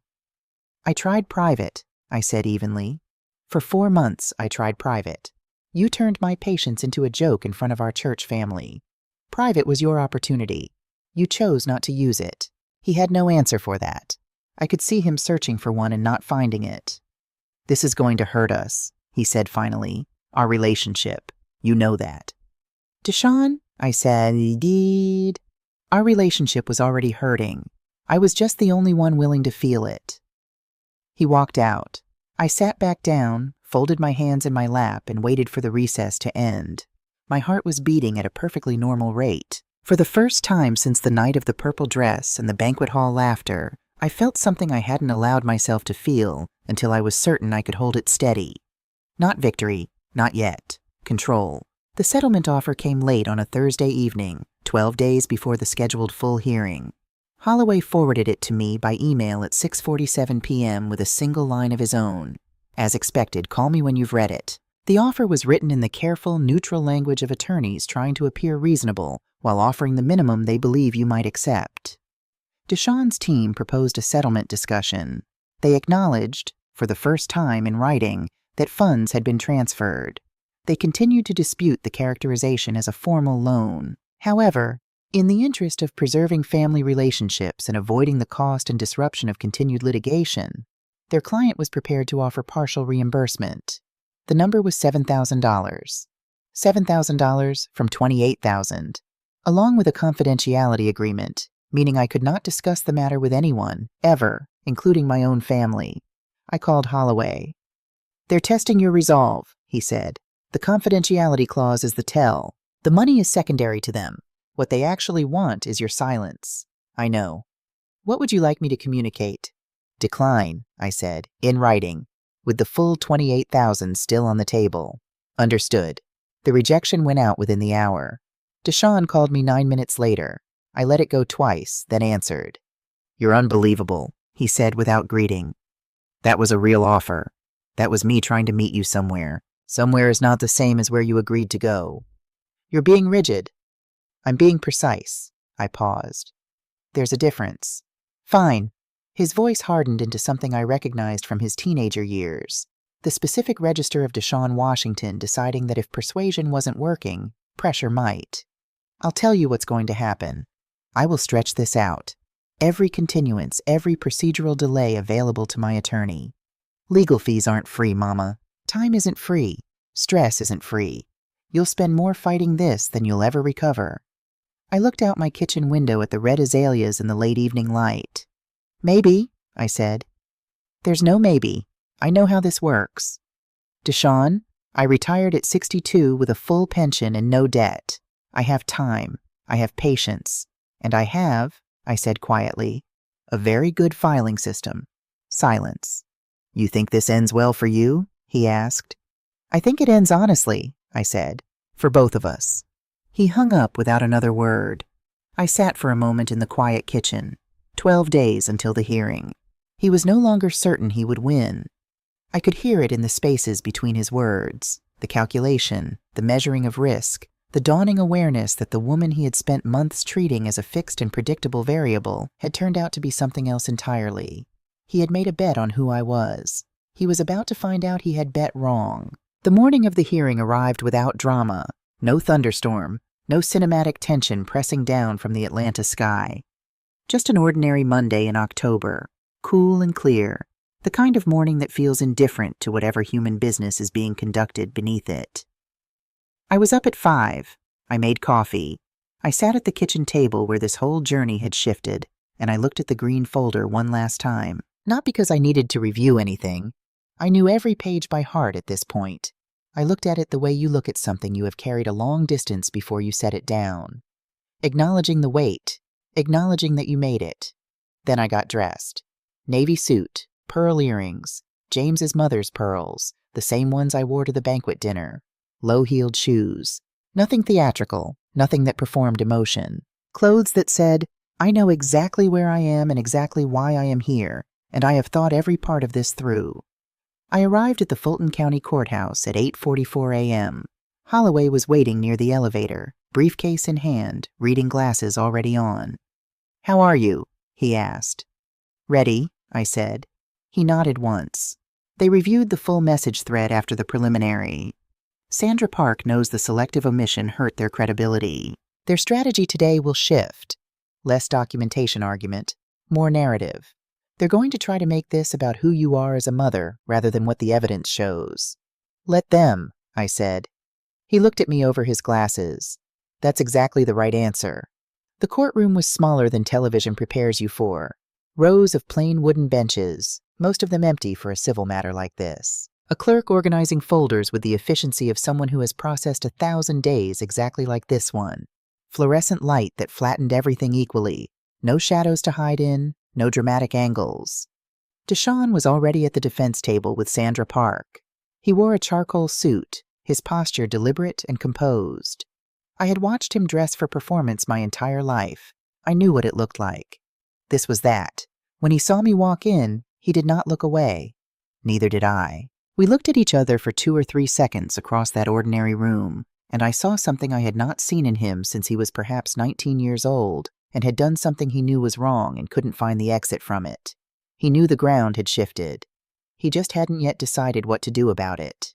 I tried private, I said evenly. For 4 months, I tried private. You turned my patience into a joke in front of our church family. Private was your opportunity. You chose not to use it. He had no answer for that. I could see him searching for one and not finding it. This is going to hurt us, he said finally. Our relationship. You know that. Deshawn, I said, indeed. Our relationship was already hurting. I was just the only one willing to feel it. He walked out. I sat back down, folded my hands in my lap, and waited for the recess to end. My heart was beating at a perfectly normal rate. For the first time since the night of the purple dress and the banquet hall laughter, I felt something I hadn't allowed myself to feel until I was certain I could hold it steady. Not victory, not yet. Control. The settlement offer came late on a Thursday evening, 12 days before the scheduled full hearing. Holloway forwarded it to me by email at 6:47 p.m. with a single line of his own. As expected, call me when you've read it. The offer was written in the careful, neutral language of attorneys trying to appear reasonable while offering the minimum they believe you might accept. Deshawn's team proposed a settlement discussion. They acknowledged, for the first time in writing, that funds had been transferred. They continued to dispute the characterization as a formal loan. However, in the interest of preserving family relationships and avoiding the cost and disruption of continued litigation, their client was prepared to offer partial reimbursement. The number was $7,000. $7,000 from $28,000, along with a confidentiality agreement, meaning I could not discuss the matter with anyone, ever, including my own family. I called Holloway. "They're testing your resolve," he said. "The confidentiality clause is the tell. The money is secondary to them. What they actually want is your silence." "I know. What would you like me to communicate?" "Decline," I said, "in writing, with the full $28,000 still on the table." "Understood." The rejection went out within the hour. Deshawn called me 9 minutes later. I let it go twice, then answered. "You're unbelievable," he said without greeting. "That was a real offer. That was me trying to meet you somewhere. Somewhere is not the same as where you agreed to go." "You're being rigid." "I'm being precise." I paused. "There's a difference." "Fine." His voice hardened into something I recognized from his teenager years. The specific register of Deshawn Washington deciding that if persuasion wasn't working, pressure might. "I'll tell you what's going to happen. I will stretch this out. Every continuance, every procedural delay available to my attorney. Legal fees aren't free, Mama. Time isn't free. Stress isn't free. You'll spend more fighting this than you'll ever recover." I looked out my kitchen window at the red azaleas in the late evening light. "Maybe," I said. "There's no maybe. I know how this works. Deshawn, I retired at 62 with a full pension and no debt. I have time. I have patience. And I have," I said quietly, "a very good filing system. Silence." "You think this ends well for you?" he asked. "I think it ends honestly," I said, "for both of us." He hung up without another word. I sat for a moment in the quiet kitchen. 12 days until the hearing. He was no longer certain he would win. I could hear it in the spaces between his words, the calculation, the measuring of risk, the dawning awareness that the woman he had spent months treating as a fixed and predictable variable had turned out to be something else entirely. He had made a bet on who I was. He was about to find out he had bet wrong. The morning of the hearing arrived without drama, no thunderstorm, no cinematic tension pressing down from the Atlanta sky. Just an ordinary Monday in October, cool and clear, the kind of morning that feels indifferent to whatever human business is being conducted beneath it. I was up at 5. I made coffee. I sat at the kitchen table where this whole journey had shifted, and I looked at the green folder one last time, not because I needed to review anything. I knew every page by heart at this point. I looked at it the way you look at something you have carried a long distance before you set it down. Acknowledging the weight, acknowledging that you made it. Then I got dressed. Navy suit, pearl earrings, James's mother's pearls, the same ones I wore to the banquet dinner, low-heeled shoes. Nothing theatrical, nothing that performed emotion. Clothes that said, "I know exactly where I am and exactly why I am here, and I have thought every part of this through." I arrived at the Fulton County Courthouse at 8:44 a.m. Holloway was waiting near the elevator, briefcase in hand, reading glasses already on. "How are you?" he asked. "Ready," I said. He nodded once. They reviewed the full message thread after the preliminary. Sandra Park knows the selective omission hurt their credibility. Their strategy today will shift. Less documentation argument, more narrative. They're going to try to make this about who you are as a mother rather than what the evidence shows. "Let them," I said. He looked at me over his glasses. "That's exactly the right answer." The courtroom was smaller than television prepares you for. Rows of plain wooden benches, most of them empty for a civil matter like this. A clerk organizing folders with the efficiency of someone who has processed 1,000 days exactly like this one. Fluorescent light that flattened everything equally. No shadows to hide in, no dramatic angles. Deshawn was already at the defense table with Sandra Park. He wore a charcoal suit, his posture deliberate and composed. I had watched him dress for performance my entire life. I knew what it looked like. This was that. When he saw me walk in, he did not look away. Neither did I. We looked at each other for 2 or 3 seconds across that ordinary room, and I saw something I had not seen in him since he was perhaps 19 years old and had done something he knew was wrong and couldn't find the exit from it. He knew the ground had shifted. He just hadn't yet decided what to do about it.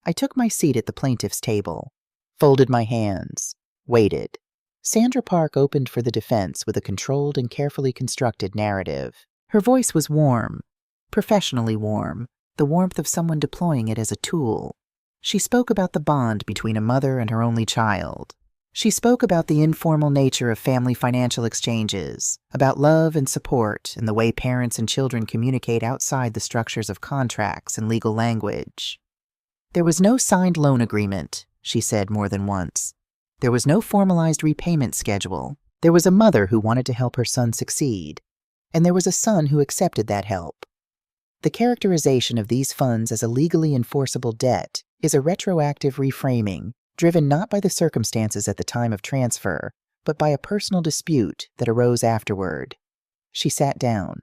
I took my seat at the plaintiff's table, folded my hands, waited. Sandra Park opened for the defense with a controlled and carefully constructed narrative. Her voice was warm, professionally warm, the warmth of someone deploying it as a tool. She spoke about the bond between a mother and her only child. She spoke about the informal nature of family financial exchanges, about love and support, and the way parents and children communicate outside the structures of contracts and legal language. There was no signed loan agreement, she said more than once. There was no formalized repayment schedule. There was a mother who wanted to help her son succeed, and there was a son who accepted that help. The characterization of these funds as a legally enforceable debt is a retroactive reframing, driven not by the circumstances at the time of transfer, but by a personal dispute that arose afterward. She sat down.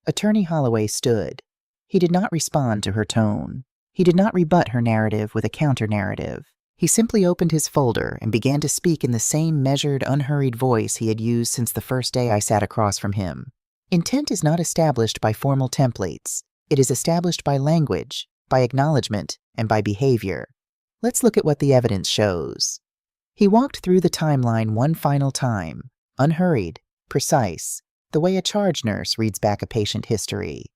Attorney Holloway stood. He did not respond to her tone. He did not rebut her narrative with a counter-narrative. He simply opened his folder and began to speak in the same measured, unhurried voice he had used since the first day I sat across from him. Intent is not established by formal templates. It is established by language, by acknowledgement, and by behavior. Let's look at what the evidence shows. He walked through the timeline one final time, unhurried, precise, the way a charge nurse reads back a patient history.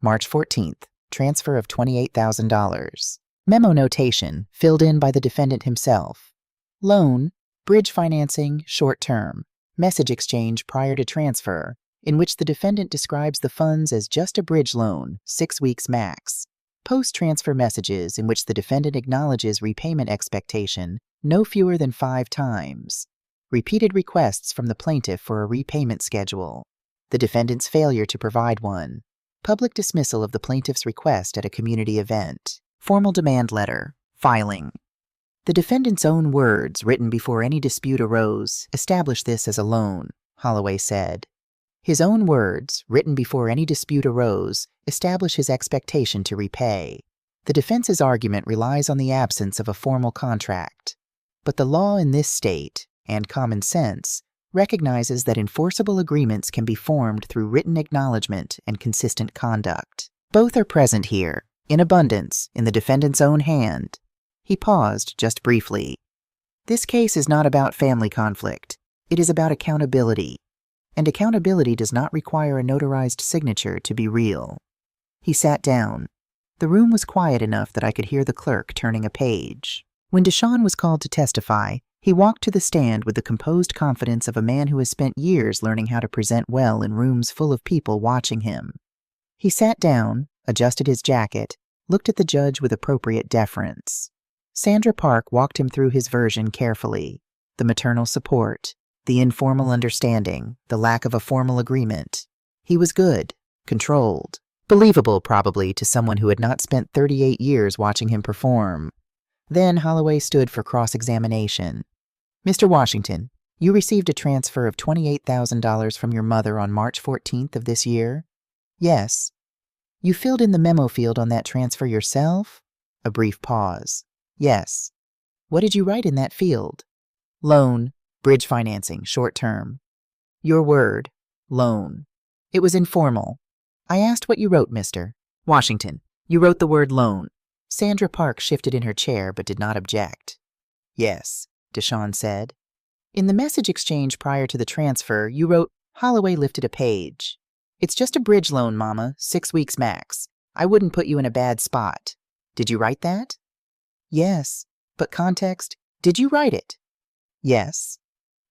March 14th, transfer of $28,000. Memo notation, filled in by the defendant himself. Loan, bridge financing, short term. Message exchange prior to transfer, in which the defendant describes the funds as just a bridge loan, 6 weeks max. Post-transfer messages in which the defendant acknowledges repayment expectation no fewer than 5 times. Repeated requests from the plaintiff for a repayment schedule. The defendant's failure to provide one. Public dismissal of the plaintiff's request at a community event. Formal demand letter. Filing. The defendant's own words, written before any dispute arose, establish this as a loan, Holloway said. His own words, written before any dispute arose, establish his expectation to repay. The defense's argument relies on the absence of a formal contract. But the law in this state, and common sense, recognizes that enforceable agreements can be formed through written acknowledgement and consistent conduct. Both are present here, in abundance, in the defendant's own hand. He paused just briefly. This case is not about family conflict. It is about accountability. And accountability does not require a notarized signature to be real. He sat down. The room was quiet enough that I could hear the clerk turning a page. When Deshawn was called to testify, he walked to the stand with the composed confidence of a man who has spent years learning how to present well in rooms full of people watching him. He sat down, adjusted his jacket, looked at the judge with appropriate deference. Sandra Park walked him through his version carefully. The maternal support, the informal understanding, the lack of a formal agreement. He was good, controlled, believable probably to someone who had not spent 38 years watching him perform. Then Holloway stood for cross-examination. Mr. Washington, you received a transfer of $28,000 from your mother on March 14th of this year? Yes. You filled in the memo field on that transfer yourself? A brief pause. Yes. What did you write in that field? Loan. Bridge financing, short term. Your word, loan. It was informal. I asked what you wrote, Mr. Washington. You wrote the word loan. Sandra Park shifted in her chair but did not object. Yes, Deshawn said. In the message exchange prior to the transfer, you wrote, Holloway lifted a page. It's just a bridge loan, Mama, 6 weeks max. I wouldn't put you in a bad spot. Did you write that? Yes, but context, did you write it? Yes.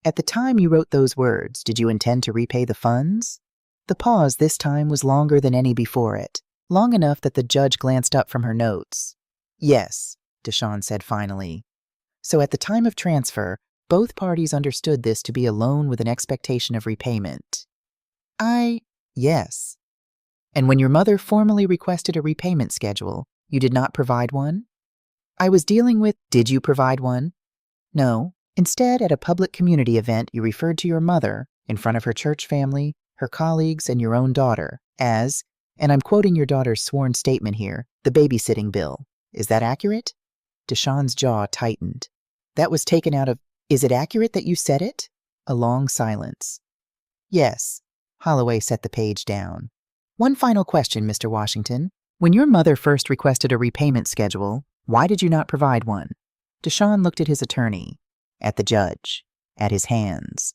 At the time you wrote those words, did you intend to repay the funds? The pause this time was longer than any before it, long enough that the judge glanced up from her notes. Yes, Deshawn said finally. So at the time of transfer, both parties understood this to be a loan with an expectation of repayment. Yes. And when your mother formally requested a repayment schedule, you did not provide one? I was dealing with, did you provide one? No. Instead, at a public community event, you referred to your mother, in front of her church family, her colleagues, and your own daughter, as, and I'm quoting your daughter's sworn statement here, the babysitting bill. Is that accurate? Deshawn's jaw tightened. That was taken out of, is it accurate that you said it? A long silence. Yes. Holloway set the page down. One final question, Mr. Washington. When your mother first requested a repayment schedule, why did you not provide one? Deshawn looked at his attorney, at the judge, at his hands.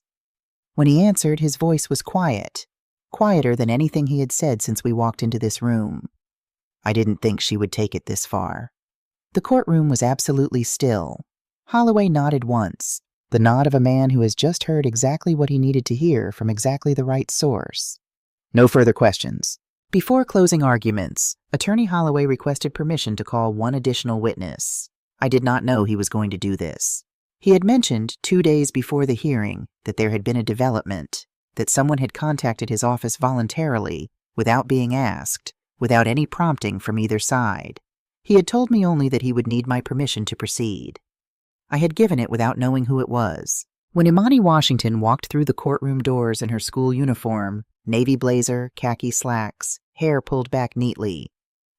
When he answered, his voice was quiet, quieter than anything he had said since we walked into this room. I didn't think she would take it this far. The courtroom was absolutely still. Holloway nodded once. The nod of a man who has just heard exactly what he needed to hear from exactly the right source. No further questions. Before closing arguments, Attorney Holloway requested permission to call one additional witness. I did not know he was going to do this. He had mentioned 2 days before the hearing that there had been a development, that someone had contacted his office voluntarily, without being asked, without any prompting from either side. He had told me only that he would need my permission to proceed. I had given it without knowing who it was. When Imani Washington walked through the courtroom doors in her school uniform, navy blazer, khaki slacks, hair pulled back neatly,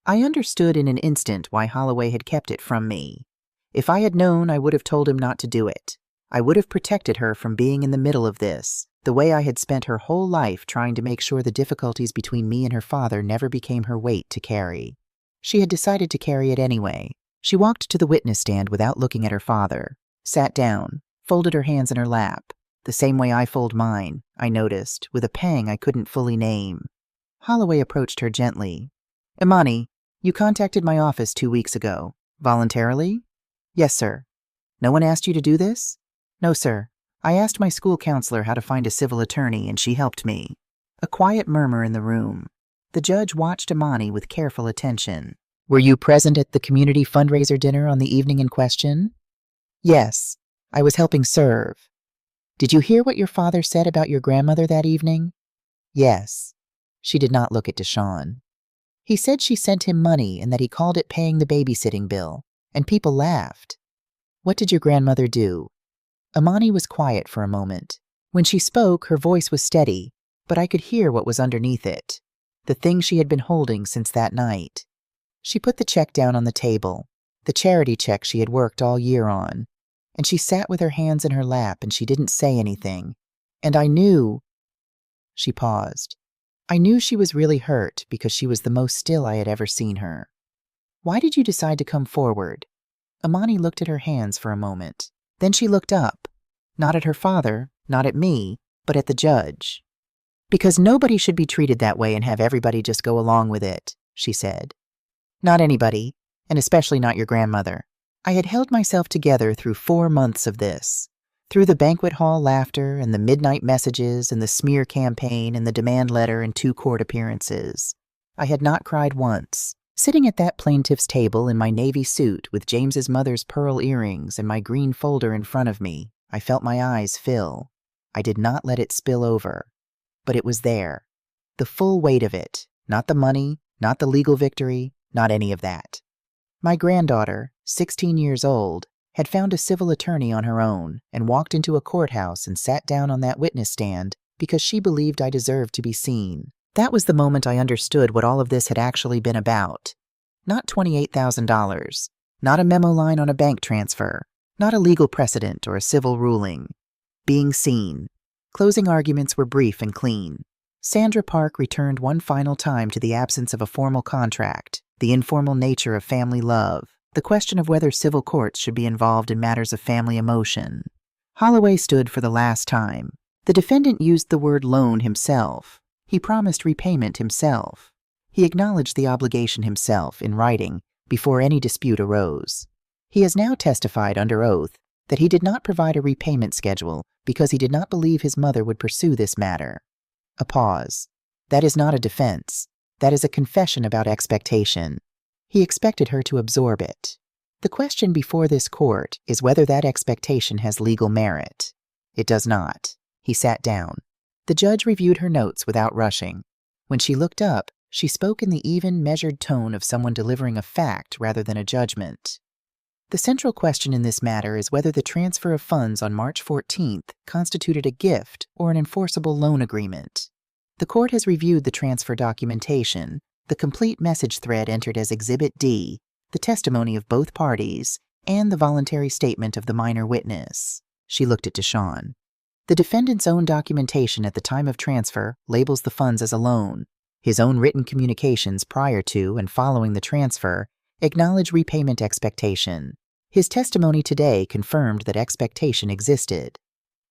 I understood in an instant why Holloway had kept it from me. If I had known, I would have told him not to do it. I would have protected her from being in the middle of this, the way I had spent her whole life trying to make sure the difficulties between me and her father never became her weight to carry. She had decided to carry it anyway. She walked to the witness stand without looking at her father, sat down, folded her hands in her lap, the same way I fold mine, I noticed, with a pang I couldn't fully name. Holloway approached her gently. Imani, you contacted my office 2 weeks ago. Voluntarily? Yes, sir. No one asked you to do this? No, sir. I asked my school counselor how to find a civil attorney, and she helped me. A quiet murmur in the room. The judge watched Imani with careful attention. Were you present at the community fundraiser dinner on the evening in question? Yes. I was helping serve. Did you hear what your father said about your grandmother that evening? Yes. She did not look at Deshawn. He said she sent him money and that he called it paying the babysitting bill, and people laughed. What did your grandmother do? Imani was quiet for a moment. When she spoke, her voice was steady, but I could hear what was underneath it, the thing she had been holding since that night. She put the check down on the table, the charity check she had worked all year on, and she sat with her hands in her lap and she didn't say anything. And I knew... She paused. I knew she was really hurt because she was the most still I had ever seen her. Why did you decide to come forward? Imani looked at her hands for a moment. Then she looked up, not at her father, not at me, but at the judge. Because nobody should be treated that way and have everybody just go along with it, she said. Not anybody, and especially not your grandmother. I had held myself together through 4 months of this, through the banquet hall laughter and the midnight messages and the smear campaign and the demand letter and 2 court appearances. I had not cried once. Sitting at that plaintiff's table in my navy suit with James's mother's pearl earrings and my green folder in front of me, I felt my eyes fill. I did not let it spill over. But it was there. The full weight of it. Not the money, not the legal victory, not any of that. My granddaughter, 16 years old, had found a civil attorney on her own and walked into a courthouse and sat down on that witness stand because she believed I deserved to be seen. That was the moment I understood what all of this had actually been about. Not $28,000, not a memo line on a bank transfer, not a legal precedent or a civil ruling. Being seen. Closing arguments were brief and clean. Sandra Park returned one final time to the absence of a formal contract, the informal nature of family love, the question of whether civil courts should be involved in matters of family emotion. Holloway stood for the last time. The defendant used the word loan himself. He promised repayment himself. He acknowledged the obligation himself in writing before any dispute arose. He has now testified under oath that he did not provide a repayment schedule because he did not believe his mother would pursue this matter. A pause. That is not a defense. That is a confession about expectation. He expected her to absorb it. The question before this court is whether that expectation has legal merit. It does not. He sat down. The judge reviewed her notes without rushing. When she looked up, she spoke in the even, measured tone of someone delivering a fact rather than a judgment. The central question in this matter is whether the transfer of funds on March 14th constituted a gift or an enforceable loan agreement. The court has reviewed the transfer documentation, the complete message thread entered as Exhibit D, the testimony of both parties, and the voluntary statement of the minor witness. She looked at Deshawn. The defendant's own documentation at the time of transfer labels the funds as a loan. His own written communications prior to and following the transfer acknowledge repayment expectation. His testimony today confirmed that expectation existed.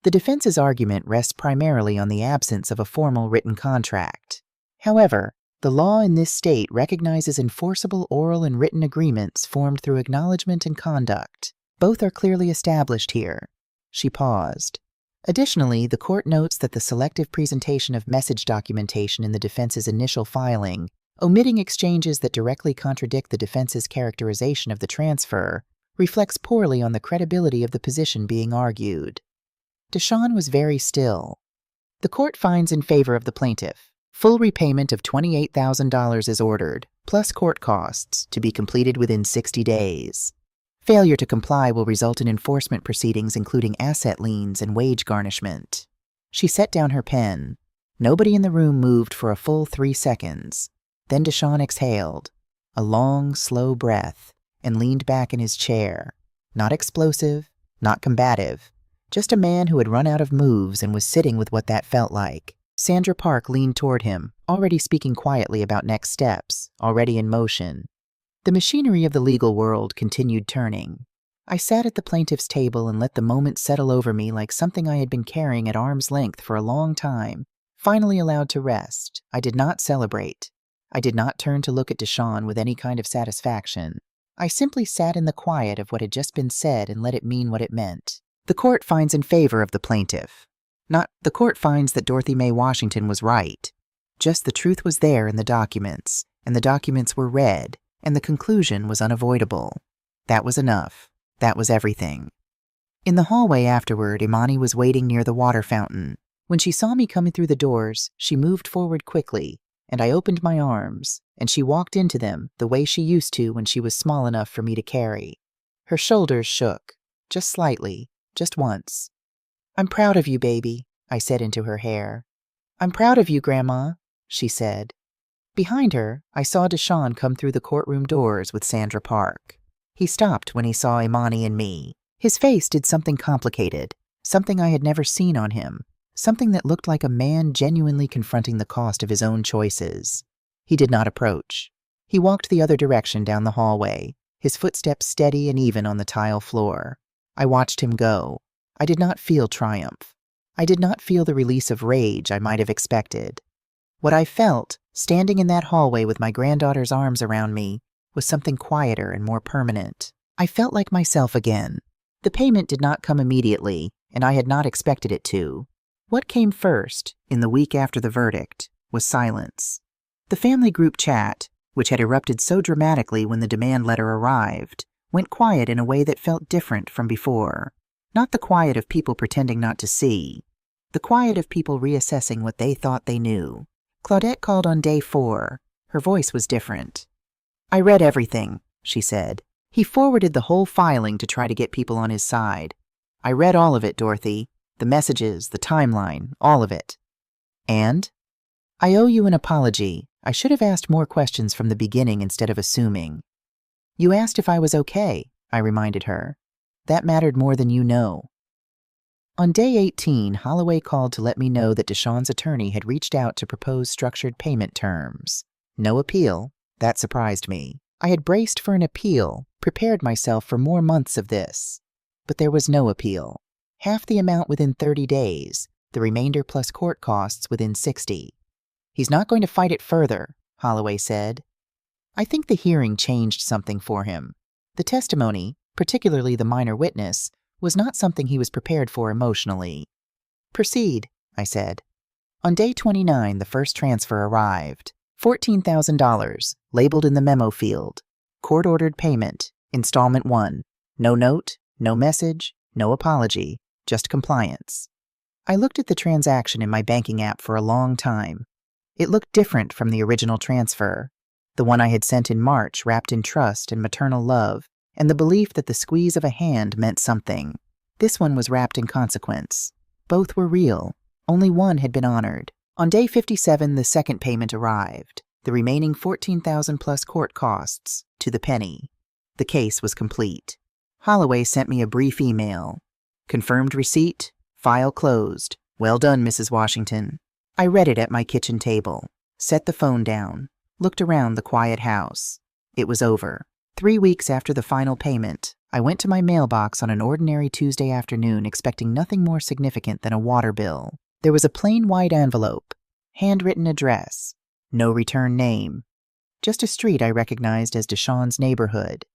The defense's argument rests primarily on the absence of a formal written contract. However, the law in this state recognizes enforceable oral and written agreements formed through acknowledgement and conduct. Both are clearly established here. She paused. Additionally, the court notes that the selective presentation of message documentation in the defense's initial filing, omitting exchanges that directly contradict the defense's characterization of the transfer, reflects poorly on the credibility of the position being argued. Deshawn was very still. The court finds in favor of the plaintiff. Full repayment of $28,000 is ordered, plus court costs, to be completed within 60 days. Failure to comply will result in enforcement proceedings including asset liens and wage garnishment. She set down her pen. Nobody in the room moved for a full 3 seconds. Then Deshawn exhaled, a long, slow breath, and leaned back in his chair. Not explosive, not combative, just a man who had run out of moves and was sitting with what that felt like. Sandra Park leaned toward him, already speaking quietly about next steps, already in motion. The machinery of the legal world continued turning. I sat at the plaintiff's table and let the moment settle over me like something I had been carrying at arm's length for a long time, finally allowed to rest. I did not celebrate. I did not turn to look at Deshawn with any kind of satisfaction. I simply sat in the quiet of what had just been said and let it mean what it meant. The court finds in favor of the plaintiff. Not the court finds that Dorothy Mae Washington was right. Just the truth was there in the documents, and the documents were read, and the conclusion was unavoidable. That was enough. That was everything. In the hallway afterward, Imani was waiting near the water fountain. When she saw me coming through the doors, she moved forward quickly, and I opened my arms, and she walked into them the way she used to when she was small enough for me to carry. Her shoulders shook, just slightly, just once. "I'm proud of you, baby," I said into her hair. "I'm proud of you, Grandma," she said. Behind her, I saw Deshawn come through the courtroom doors with Sandra Park. He stopped when he saw Imani and me. His face did something complicated, something I had never seen on him, something that looked like a man genuinely confronting the cost of his own choices. He did not approach. He walked the other direction down the hallway, his footsteps steady and even on the tile floor. I watched him go. I did not feel triumph. I did not feel the release of rage I might have expected. What I felt, standing in that hallway with my granddaughter's arms around me, was something quieter and more permanent. I felt like myself again. The payment did not come immediately, and I had not expected it to. What came first, in the week after the verdict, was silence. The family group chat, which had erupted so dramatically when the demand letter arrived, went quiet in a way that felt different from before. Not the quiet of people pretending not to see. The quiet of people reassessing what they thought they knew. Claudette called on day 4. Her voice was different. "I read everything," she said. "He forwarded the whole filing to try to get people on his side. I read all of it, Dorothy. The messages, the timeline, all of it. And? I owe you an apology. I should have asked more questions from the beginning instead of assuming." "You asked if I was okay," I reminded her. "That mattered more than you know." On day 18, Holloway called to let me know that Deshawn's attorney had reached out to propose structured payment terms. No appeal. That surprised me. I had braced for an appeal, prepared myself for more months of this. But there was no appeal. Half the amount within 30 days, the remainder plus court costs within 60. "He's not going to fight it further," Holloway said. I think the hearing changed something for him. The testimony, particularly the minor witness, was not something he was prepared for emotionally. "Proceed," I said. On day 29, the first transfer arrived. $14,000, labeled in the memo field. Court-ordered payment, installment 1. No note, no message, no apology, just compliance. I looked at the transaction in my banking app for a long time. It looked different from the original transfer. The one I had sent in March wrapped in trust and maternal love, and the belief that the squeeze of a hand meant something. This one was wrapped in consequence. Both were real. Only one had been honored. On day 57, the second payment arrived, the remaining $14,000 plus court costs, to the penny. The case was complete. Holloway sent me a brief email. "Confirmed receipt. File closed. Well done, Mrs. Washington." I read it at my kitchen table, set the phone down, looked around the quiet house. It was over. 3 weeks after the final payment, I went to my mailbox on an ordinary Tuesday afternoon expecting nothing more significant than a water bill. There was a plain white envelope, handwritten address, no return name, just a street I recognized as Deshawn's neighborhood.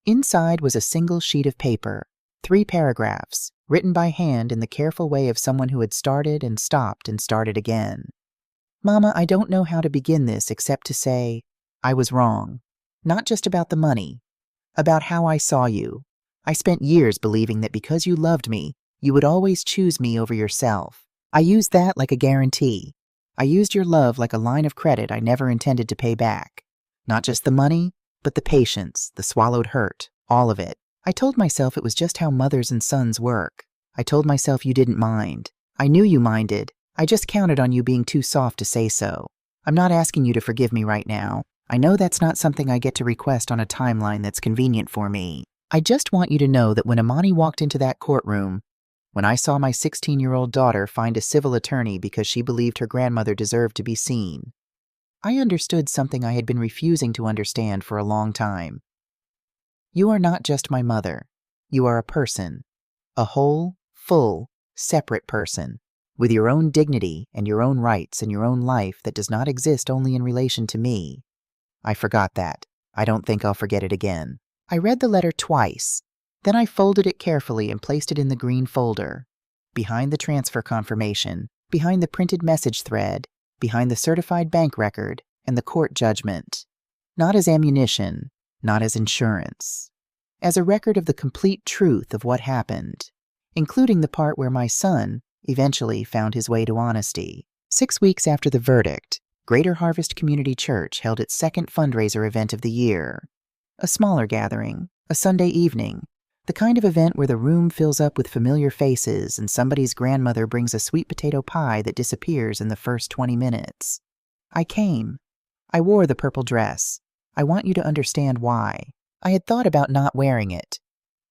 Inside was a single sheet of paper, 3 paragraphs, written by hand in the careful way of someone who had started and stopped and started again. Mama, I don't know how to begin this except to say, I was wrong. Not just about the money, about how I saw you. I spent years believing that because you loved me, you would always choose me over yourself. I used that like a guarantee. I used your love like a line of credit I never intended to pay back. Not just the money, but the patience, the swallowed hurt, all of it. I told myself it was just how mothers and sons work. I told myself you didn't mind. I knew you minded. I just counted on you being too soft to say so. I'm not asking you to forgive me right now. I know that's not something I get to request on a timeline that's convenient for me. I just want you to know that when Imani walked into that courtroom, when I saw my 16-year-old daughter find a civil attorney because she believed her grandmother deserved to be seen, I understood something I had been refusing to understand for a long time. You are not just my mother. You are a person. A whole, full, separate person, with your own dignity and your own rights and your own life that does not exist only in relation to me. I forgot that. I don't think I'll forget it again. I read the letter twice. Then I folded it carefully and placed it in the green folder, behind the transfer confirmation, behind the printed message thread, behind the certified bank record, and the court judgment. Not as ammunition, not as insurance. As a record of the complete truth of what happened, including the part where my son eventually found his way to honesty. 6 weeks after the verdict, Greater Harvest Community Church held its second fundraiser event of the year. A smaller gathering, a Sunday evening, the kind of event where the room fills up with familiar faces and somebody's grandmother brings a sweet potato pie that disappears in the first 20 minutes. I came. I wore the purple dress. I want you to understand why. I had thought about not wearing it,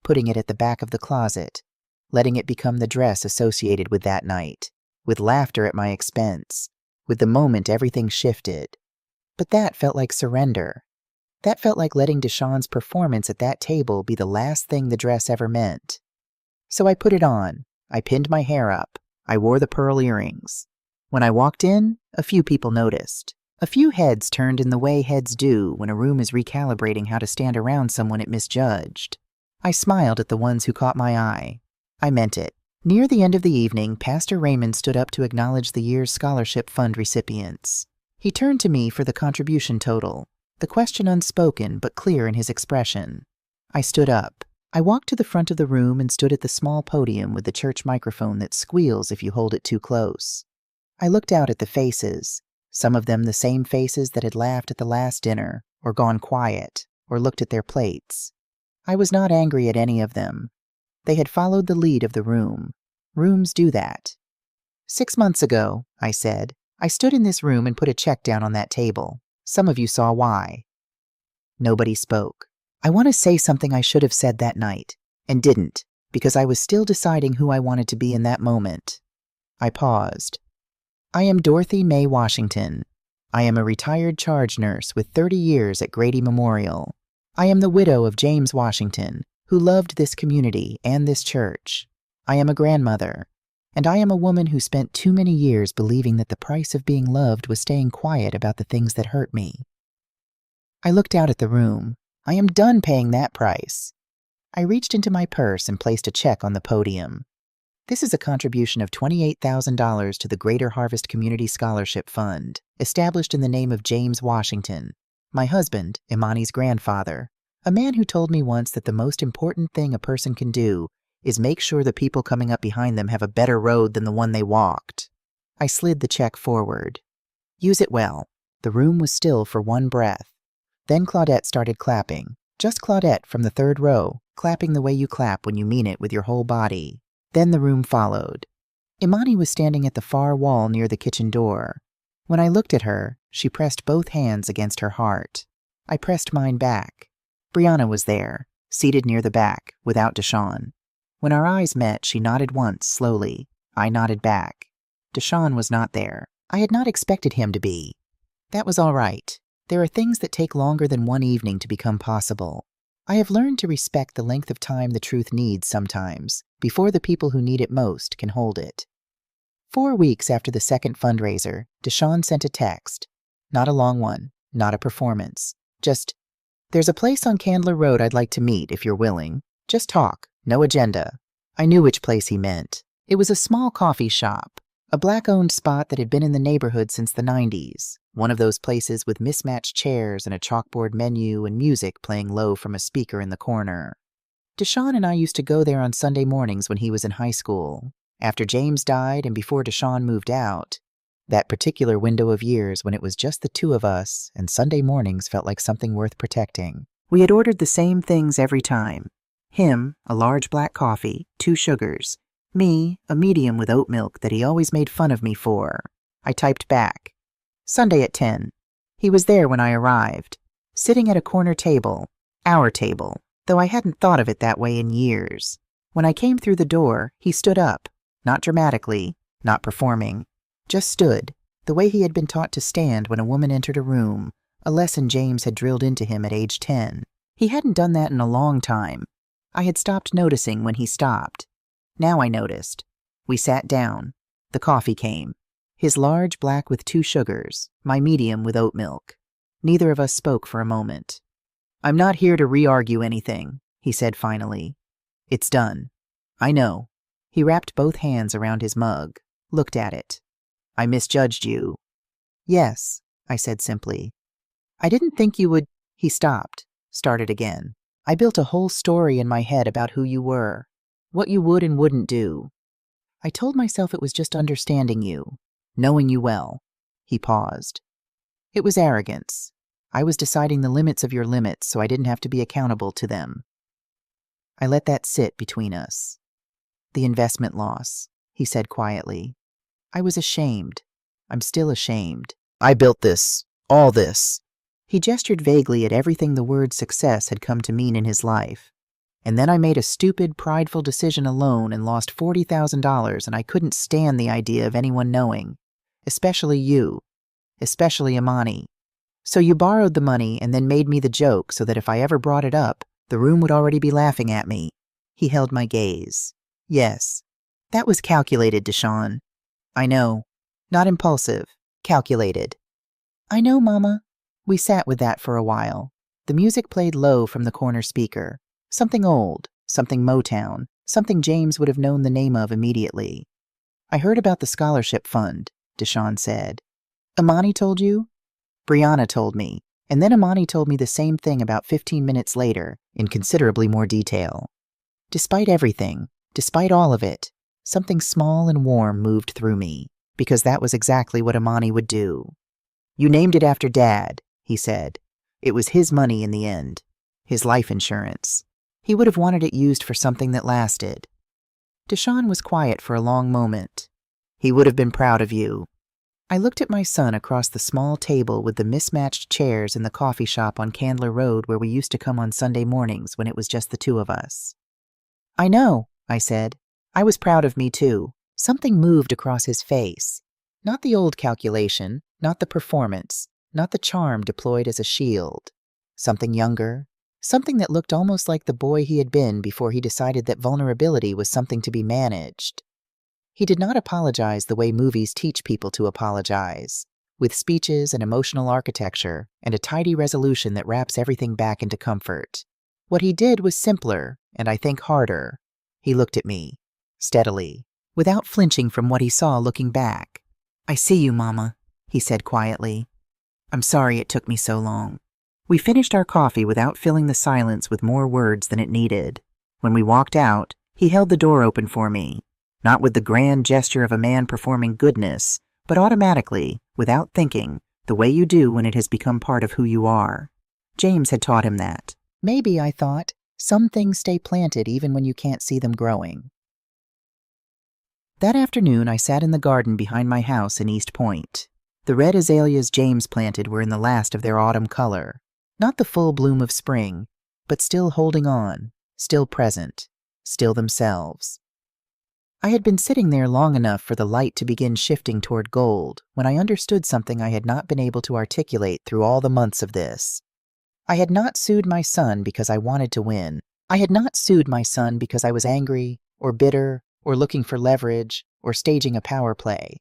putting it at the back of the closet, letting it become the dress associated with that night, with laughter at my expense, with the moment everything shifted. But that felt like surrender. That felt like letting Deshawn's performance at that table be the last thing the dress ever meant. So I put it on. I pinned my hair up. I wore the pearl earrings. When I walked in, a few people noticed. A few heads turned in the way heads do when a room is recalibrating how to stand around someone it misjudged. I smiled at the ones who caught my eye. I meant it. Near the end of the evening, Pastor Raymond stood up to acknowledge the year's scholarship fund recipients. He turned to me for the contribution total, the question unspoken but clear in his expression. I stood up. I walked to the front of the room and stood at the small podium with the church microphone that squeals if you hold it too close. I looked out at the faces, some of them the same faces that had laughed at the last dinner, or gone quiet, or looked at their plates. I was not angry at any of them. They had followed the lead of the room. Rooms do that. 6 months ago, I said, I stood in this room and put a check down on that table. Some of you saw why. Nobody spoke. I want to say something I should have said that night, and didn't, because I was still deciding who I wanted to be in that moment. I paused. I am Dorothy Mae Washington. I am a retired charge nurse with 30 years at Grady Memorial. I am the widow of James Washington, who loved this community and this church. I am a grandmother, and I am a woman who spent too many years believing that the price of being loved was staying quiet about the things that hurt me. I looked out at the room. I am done paying that price. I reached into my purse and placed a check on the podium. This is a contribution of $28,000 to the Greater Harvest Community Scholarship Fund, established in the name of James Washington, my husband, Imani's grandfather, a man who told me once that the most important thing a person can do is make sure the people coming up behind them have a better road than the one they walked. I slid the check forward. Use it well. The room was still for one breath. Then Claudette started clapping. Just Claudette from the third row, clapping the way you clap when you mean it with your whole body. Then the room followed. Imani was standing at the far wall near the kitchen door. When I looked at her, she pressed both hands against her heart. I pressed mine back. Brianna was there, seated near the back, without Deshawn. When our eyes met, she nodded once, slowly. I nodded back. Deshawn was not there. I had not expected him to be. That was all right. There are things that take longer than one evening to become possible. I have learned to respect the length of time the truth needs sometimes, before the people who need it most can hold it. 4 weeks after the second fundraiser, Deshawn sent a text. Not a long one, not a performance. Just, there's a place on Candler Road I'd like to meet if you're willing. Just talk, no agenda. I knew which place he meant. It was a small coffee shop, a black-owned spot that had been in the neighborhood since the 90s, one of those places with mismatched chairs and a chalkboard menu and music playing low from a speaker in the corner. Deshaun and I used to go there on Sunday mornings when he was in high school. After James died and before Deshaun moved out, that particular window of years when it was just the two of us and Sunday mornings felt like something worth protecting. We had ordered the same things every time. Him, a large black coffee, 2 sugars. Me, a medium with oat milk that he always made fun of me for. I typed back. Sunday at 10. He was there when I arrived, sitting at a corner table, our table, though I hadn't thought of it that way in years. When I came through the door, he stood up, not dramatically, not performing, just stood, the way he had been taught to stand when a woman entered a room, a lesson James had drilled into him at age 10. He hadn't done that in a long time. I had stopped noticing when he stopped. Now I noticed. We sat down. The coffee came. His large black with 2 sugars, my medium with oat milk. Neither of us spoke for a moment. "I'm not here to re-argue anything," he said finally. "It's done. I know." He wrapped both hands around his mug, looked at it. "I misjudged you." "Yes," I said simply. "I didn't think you would—" He stopped, started again. "I built a whole story in my head about who you were, what you would and wouldn't do. I told myself it was just understanding you, knowing you well." He paused. "It was arrogance. I was deciding the limits of your limits so I didn't have to be accountable to them." I let that sit between us. "The investment loss," he said quietly. "I was ashamed. I'm still ashamed. I built this, all this." He gestured vaguely at everything the word success had come to mean in his life. "And then I made a stupid, prideful decision alone and lost $40,000, and I couldn't stand the idea of anyone knowing, especially you, especially Amani. So you borrowed the money and then made me the joke so that if I ever brought it up, the room would already be laughing at me." He held my gaze. "Yes, that was calculated, Deshaun. I know. Not impulsive. Calculated." "I know, Mama." We sat with that for a while. The music played low from the corner speaker. Something old, something Motown, something James would have known the name of immediately. "I heard about the scholarship fund," Deshaun said. "Amani told you?" "Brianna told me, and then Amani told me the same thing about 15 minutes later, in considerably more detail." Despite everything, despite all of it, something small and warm moved through me, because that was exactly what Amani would do. "You named it after Dad," he said. "It was his money in the end, his life insurance. He would have wanted it used for something that lasted." Deshaun was quiet for a long moment. "He would have been proud of you." I looked at my son across the small table with the mismatched chairs in the coffee shop on Candler Road where we used to come on Sunday mornings when it was just the two of us. "I know," I said. "I was proud of me too." Something moved across his face. Not the old calculation, not the performance, not the charm deployed as a shield. Something younger, something that looked almost like the boy he had been before he decided that vulnerability was something to be managed. He did not apologize the way movies teach people to apologize, with speeches and emotional architecture and a tidy resolution that wraps everything back into comfort. What he did was simpler, and I think harder. He looked at me, steadily, without flinching from what he saw looking back. "I see you, Mama," he said quietly. "I'm sorry it took me so long." We finished our coffee without filling the silence with more words than it needed. When we walked out, he held the door open for me, not with the grand gesture of a man performing goodness, but automatically, without thinking, the way you do when it has become part of who you are. James had taught him that. Maybe, I thought, some things stay planted even when you can't see them growing. That afternoon, I sat in the garden behind my house in East Point. The red azaleas James planted were in the last of their autumn color, not the full bloom of spring, but still holding on, still present, still themselves. I had been sitting there long enough for the light to begin shifting toward gold when I understood something I had not been able to articulate through all the months of this. I had not sued my son because I wanted to win. I had not sued my son because I was angry, or bitter, or looking for leverage, or staging a power play.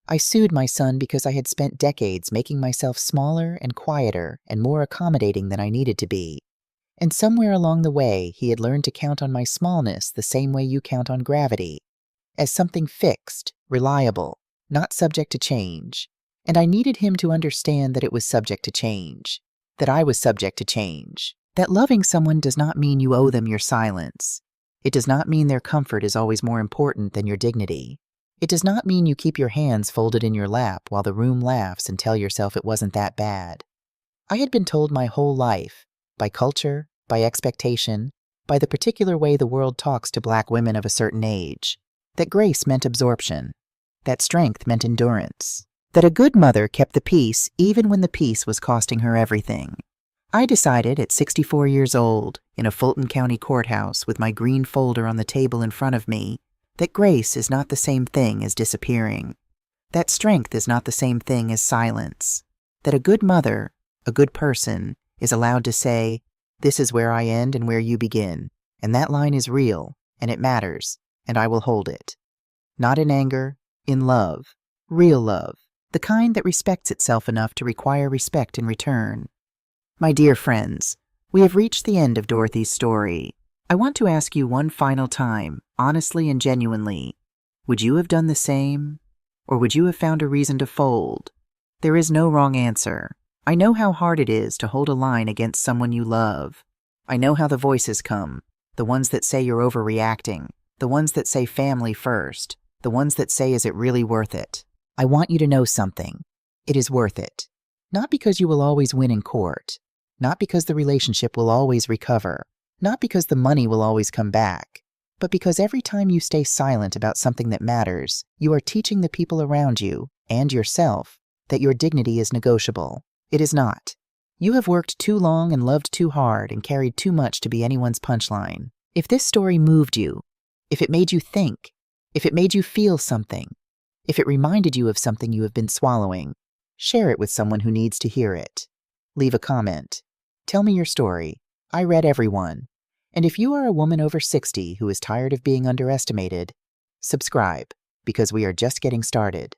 I sued my son because I had spent decades making myself smaller and quieter and more accommodating than I needed to be, And somewhere along the way, he had learned to count on my smallness the same way you count on gravity, as something fixed, reliable, not subject to change. And I needed him to understand that it was subject to change, that I was subject to change, that loving someone does not mean you owe them your silence. It does not mean their comfort is always more important than your dignity. It does not mean you keep your hands folded in your lap while the room laughs and tell yourself it wasn't that bad. I had been told my whole life, by culture, by expectation, by the particular way the world talks to black women of a certain age, that grace meant absorption, that strength meant endurance, that a good mother kept the peace even when the peace was costing her everything. I decided at 64 years old, in a Fulton County courthouse with my green folder on the table in front of me, that grace is not the same thing as disappearing, that strength is not the same thing as silence, that a good mother, a good person, is allowed to say, "This is where I end and where you begin, and that line is real, and it matters, and I will hold it." Not in anger, in love, real love, the kind that respects itself enough to require respect in return. My dear friends, we have reached the end of Dorothy's story. I want to ask you one final time, honestly and genuinely, would you have done the same? Or would you have found a reason to fold? There is no wrong answer. I know how hard it is to hold a line against someone you love. I know how the voices come, the ones that say you're overreacting, the ones that say family first, the ones that say, is it really worth it? I want you to know something. It is worth it. Not because you will always win in court, not because the relationship will always recover, not because the money will always come back, but because every time you stay silent about something that matters, you are teaching the people around you, and yourself, that your dignity is negotiable. It is not. You have worked too long and loved too hard and carried too much to be anyone's punchline. If this story moved you, if it made you think, if it made you feel something, if it reminded you of something you have been swallowing, share it with someone who needs to hear it. Leave a comment. Tell me your story. I read every one. And if you are a woman over 60 who is tired of being underestimated, subscribe, because we are just getting started.